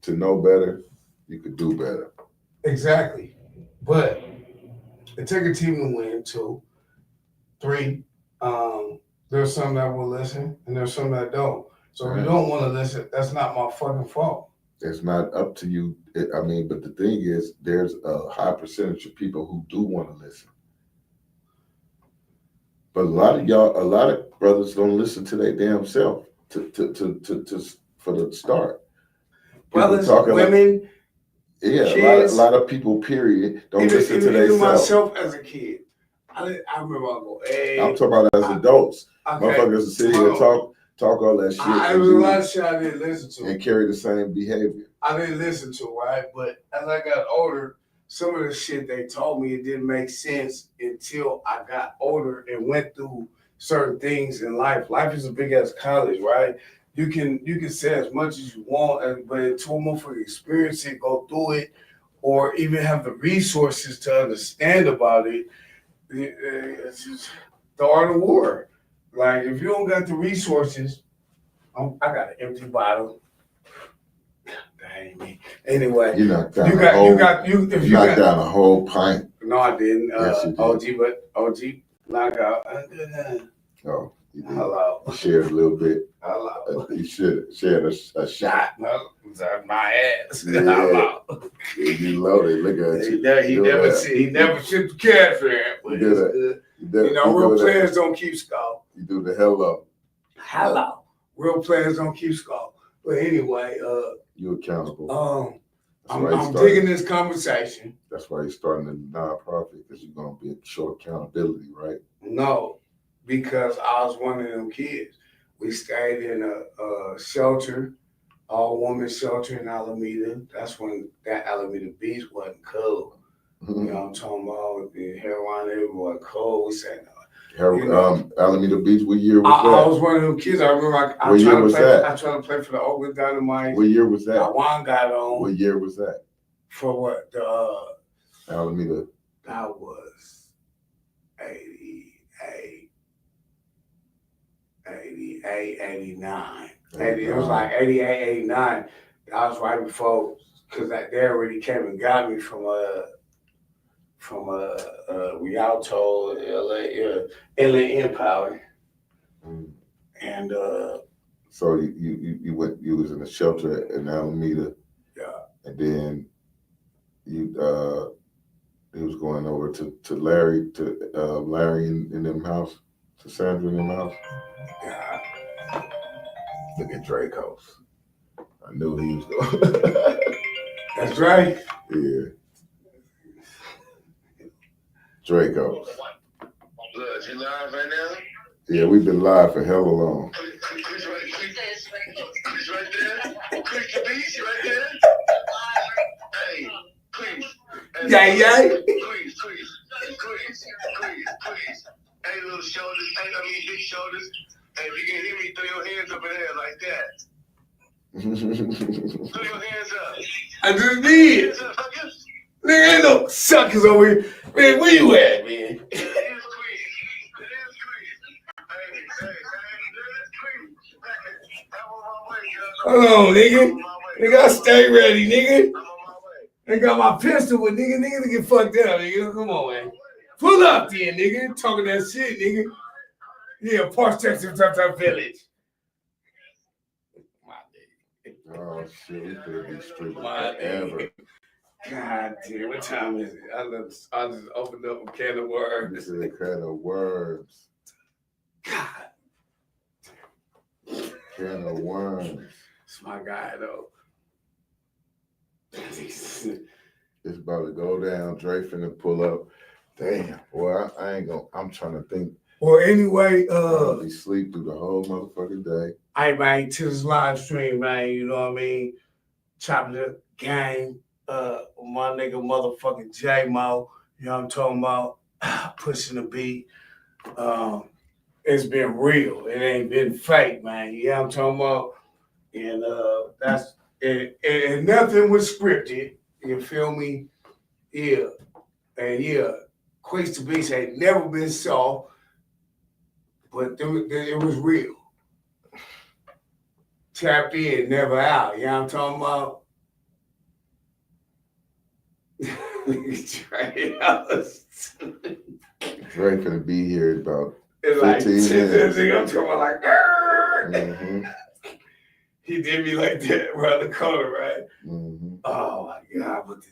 to know better, you could do better. Exactly. But it take a team to win, 2. 3, there's some that will listen and there's some that don't. So if you don't want to listen, that's not my fucking fault. It's not up to you. But the thing is, there's a high percentage of people who do want to listen. But a lot of brothers don't listen to their damn self to for the start. Brothers, women, kids, a lot of people, period, don't listen to themselves. Even myself as a kid, I remember I go, hey. I'm talking about as adults. Okay. Motherfuckers sit here and talk all that shit. There was a lot of shit I didn't listen to. And carry the same behavior. I didn't listen to, right? But as I got older, some of the shit they told me, it didn't make sense until I got older and went through certain things in life. Life is a big ass college, right? You can say as much as you want, but until a motherfucker experience it, go through it, or even have the resources to understand about it, it's just the art of war. Like, if you don't got the resources, I got an empty bottle. That ain't me. Anyway, you knocked down a whole pint. No, I didn't. Yes, you did. OG knockout. Oh, you did. Hello. You shared a little bit. Hello. You shared a shot. No, it was on my ass. Yeah. Hello. You loaded. Look at you. He never shipped the cash for it. But it's good. Real players don't keep score. You do the hello. Hello. Real players don't keep score. But anyway, you're accountable. I'm digging this conversation. That's why you're starting a nonprofit, because you're gonna be show accountability, right? No, because I was one of them kids. We stayed in a shelter, all-woman shelter in Alameda. That's when that Alameda Beach wasn't cool. Mm-hmm. You know what I'm talking about? The heroin everywhere cold. We said Alameda Beach. What year was that? I was one of them kids. I remember. I tried to play for the Oakland Dynamite. What year was that? I got on. What year was that? For what? Alameda. That was 88, 89. It was like 88, 89. That was right before, because they already came and got me from Rialto, LA Empire. Mm. And so you was in a shelter in Alameda. Yeah. And then he was going over to Larry in them house, to Sandra in them house. Yeah. Look at Dracos. I knew he was going. That's right. Yeah. Dracos. Look, you live right now? Yeah, we've been live for hella long. Chris right there. Chris the Beast right there. Hey, please. Yeah. Please. hands up in there like that. Throw your hands up. I just did. Hands up, suckers. Nigga, ain't no suckers over here. Man, where you at, man? It is Queens. It is Queens. Hey, that's Queens. I'm on my way, girl. Hold on, nigga. Nigga, I stay ready, nigga. I'm on my way. I got my pistol with nigga. Nigga to get fucked up, nigga. Come on, man. Pull up then, nigga. Talking that shit, nigga. Yeah, Park Texas Village. My nigga. Oh shit, we could be streaming My forever. nigga. God damn, what time is it? I just opened up a can of worms. This is a can of worms. God. Can of worms. It's my guy, though. It's about to go down. Dre finna pull up. Damn, boy, I ain't gonna. I'm trying to think. Well, anyway, I'll be sleep through the whole motherfucking day. I man to this live stream, man. You know what I mean? Chopping the game. My nigga motherfucking J-Mo. You know what I'm talking about? Pushing the beat. It's been real. It ain't been fake, man. You know what I'm talking about? And that's it. And nothing was scripted. You feel me? Yeah. And yeah, Quees to Beast ain't never been soft, but it was real. Tap in, never out. You know what I'm talking about? Dre finna be here in about It's like 15 minutes. I'm talking about like, Mm-hmm. He did me like that around the corner, right? Mm-hmm. Oh my God!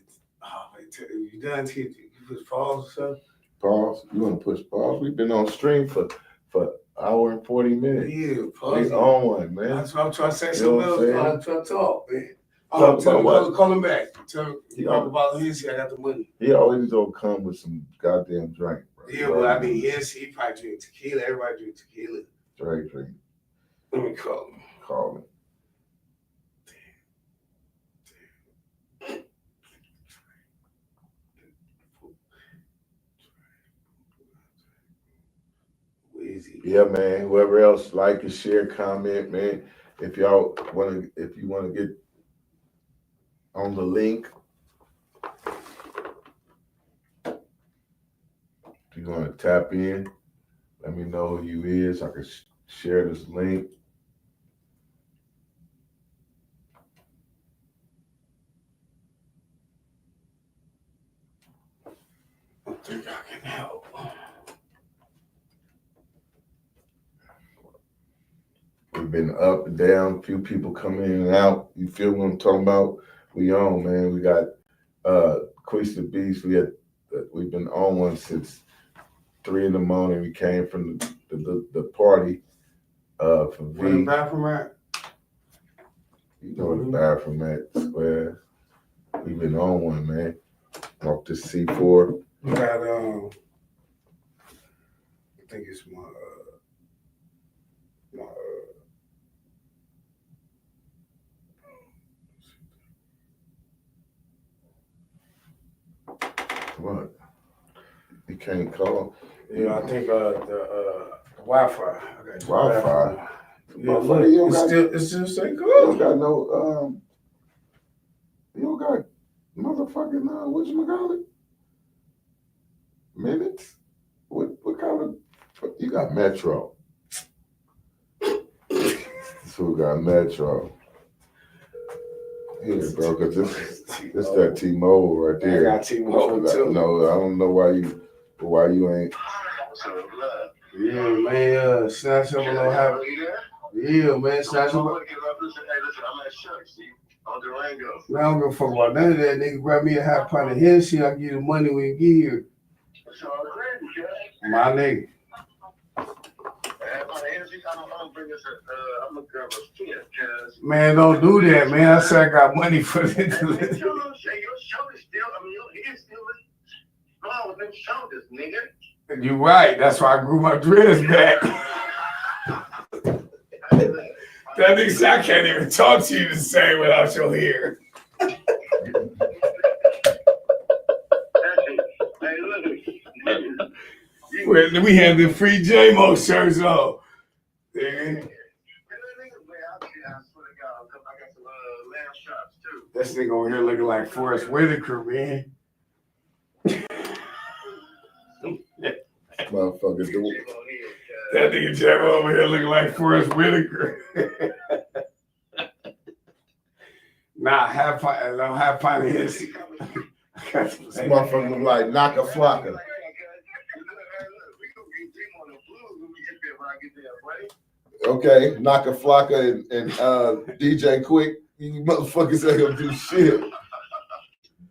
You done? You push pause or something? Pause. You want to push pause? We've been on stream for hour and 40 minutes. Yeah, pause. We on one, man. That's what I'm trying to say. You know Something what I'm else. I'm trying to talk, man. Talk about what? Call him back. Tell him He talk about his. I got the money. He always gonna come with some goddamn drink, bro. Yeah, well, I mean, yes, he probably drink tequila. Everybody drink tequila. Drink. Let me call him. Call him. Easy. Yeah, man. Whoever else like and share, comment, man. If you want to get on the link, if you want to tap in, let me know who you is. I can share this link. I think I can help. We've been up and down, few people coming in and out. You feel what I'm talking about? We on, man. We got Quees the Beast. We've been on one since 3 in the morning. We came from the party from Where the V. bathroom at? You know where the bathroom at, Square. We've been on one, man. Off this C4. We got I think it's my What? You can't call. yeah, I think the Wi-Fi. Okay, Wi-Fi. Yeah, Motherfucker, look, you don't got- it's still saying You don't cool. got no you don't got motherfucking whatchamacallit? Minutes? What kind of you got Metro? So we got Metro. Here, bro, cause this that T-Mobile right I there. got T-Mobile too. No, I don't know why you ain't. Yeah, man, snatch up a little happy. Yeah, man, snatch up. Hey, listen, I'm at church, see? On Durango. Man, I don't give a fuck about none of that. Nigga, grab me a half pint of Hennessy. I'll give you the money when you get here. It's all right, okay? My nigga. I'm gonna grab a kid, cuz. Man, don't do that, man. I said I got money for Your this. shoulders still, your head still small with them shoulders, nigga. You're right. That's why I grew my dreads back. That nigga said I can't even talk to you the same without your hair. We had the free J-Mo shirts on. Nigga. I got some lamb chops too. This nigga over here looking like Forrest Whitaker, man. Motherfucker, do That nigga Jeff over here looking like Forrest Whitaker. Nah, half pint of his. this motherfucker look like Naka Flocka. Okay, Naka Flocka and DJ Quick. You motherfuckers ain't gonna do shit.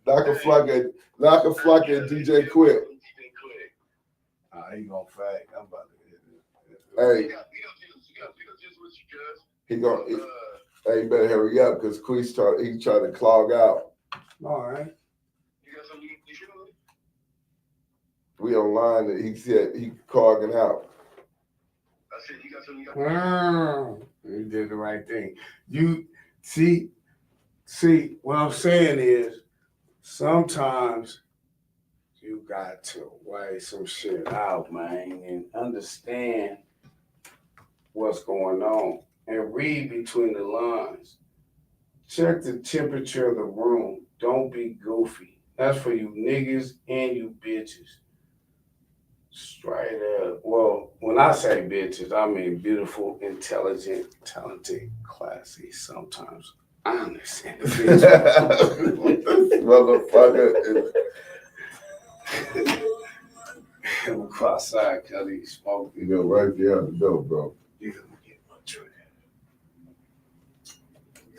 Naka Flocka and DJ Quick. He gonna fight. I'm about to hit Hey, hey, you better hurry up because Quees he tried to clog out. All right. We online and he said he clogging out. I said, you got something You did the right thing. You see, what I'm saying is sometimes you got to weigh some shit out, man, and understand what's going on and read between the lines. Check the temperature of the room. Don't be goofy. That's for you niggas and you bitches. Straight up. Well, when I say bitches, I mean beautiful, intelligent, talented, classy, sometimes honest individuals. Motherfucker. I'm cross-eyed because he's smoking. You go right there on the door, bro. You're gonna get my drink.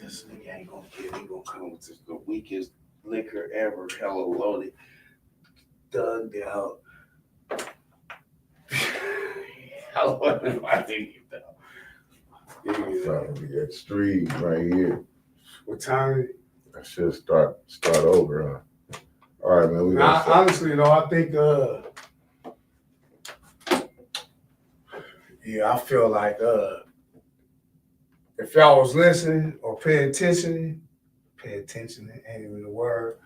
This nigga ain't gonna get it. He gonna come with the weakest liquor ever, hella loaded, thugged out. How do I think you know? I'm trying to be extreme right here. What time? I should start over, huh? All right, man. Honestly, though, I think, I feel like, if y'all was listening or paying attention, ain't even the word.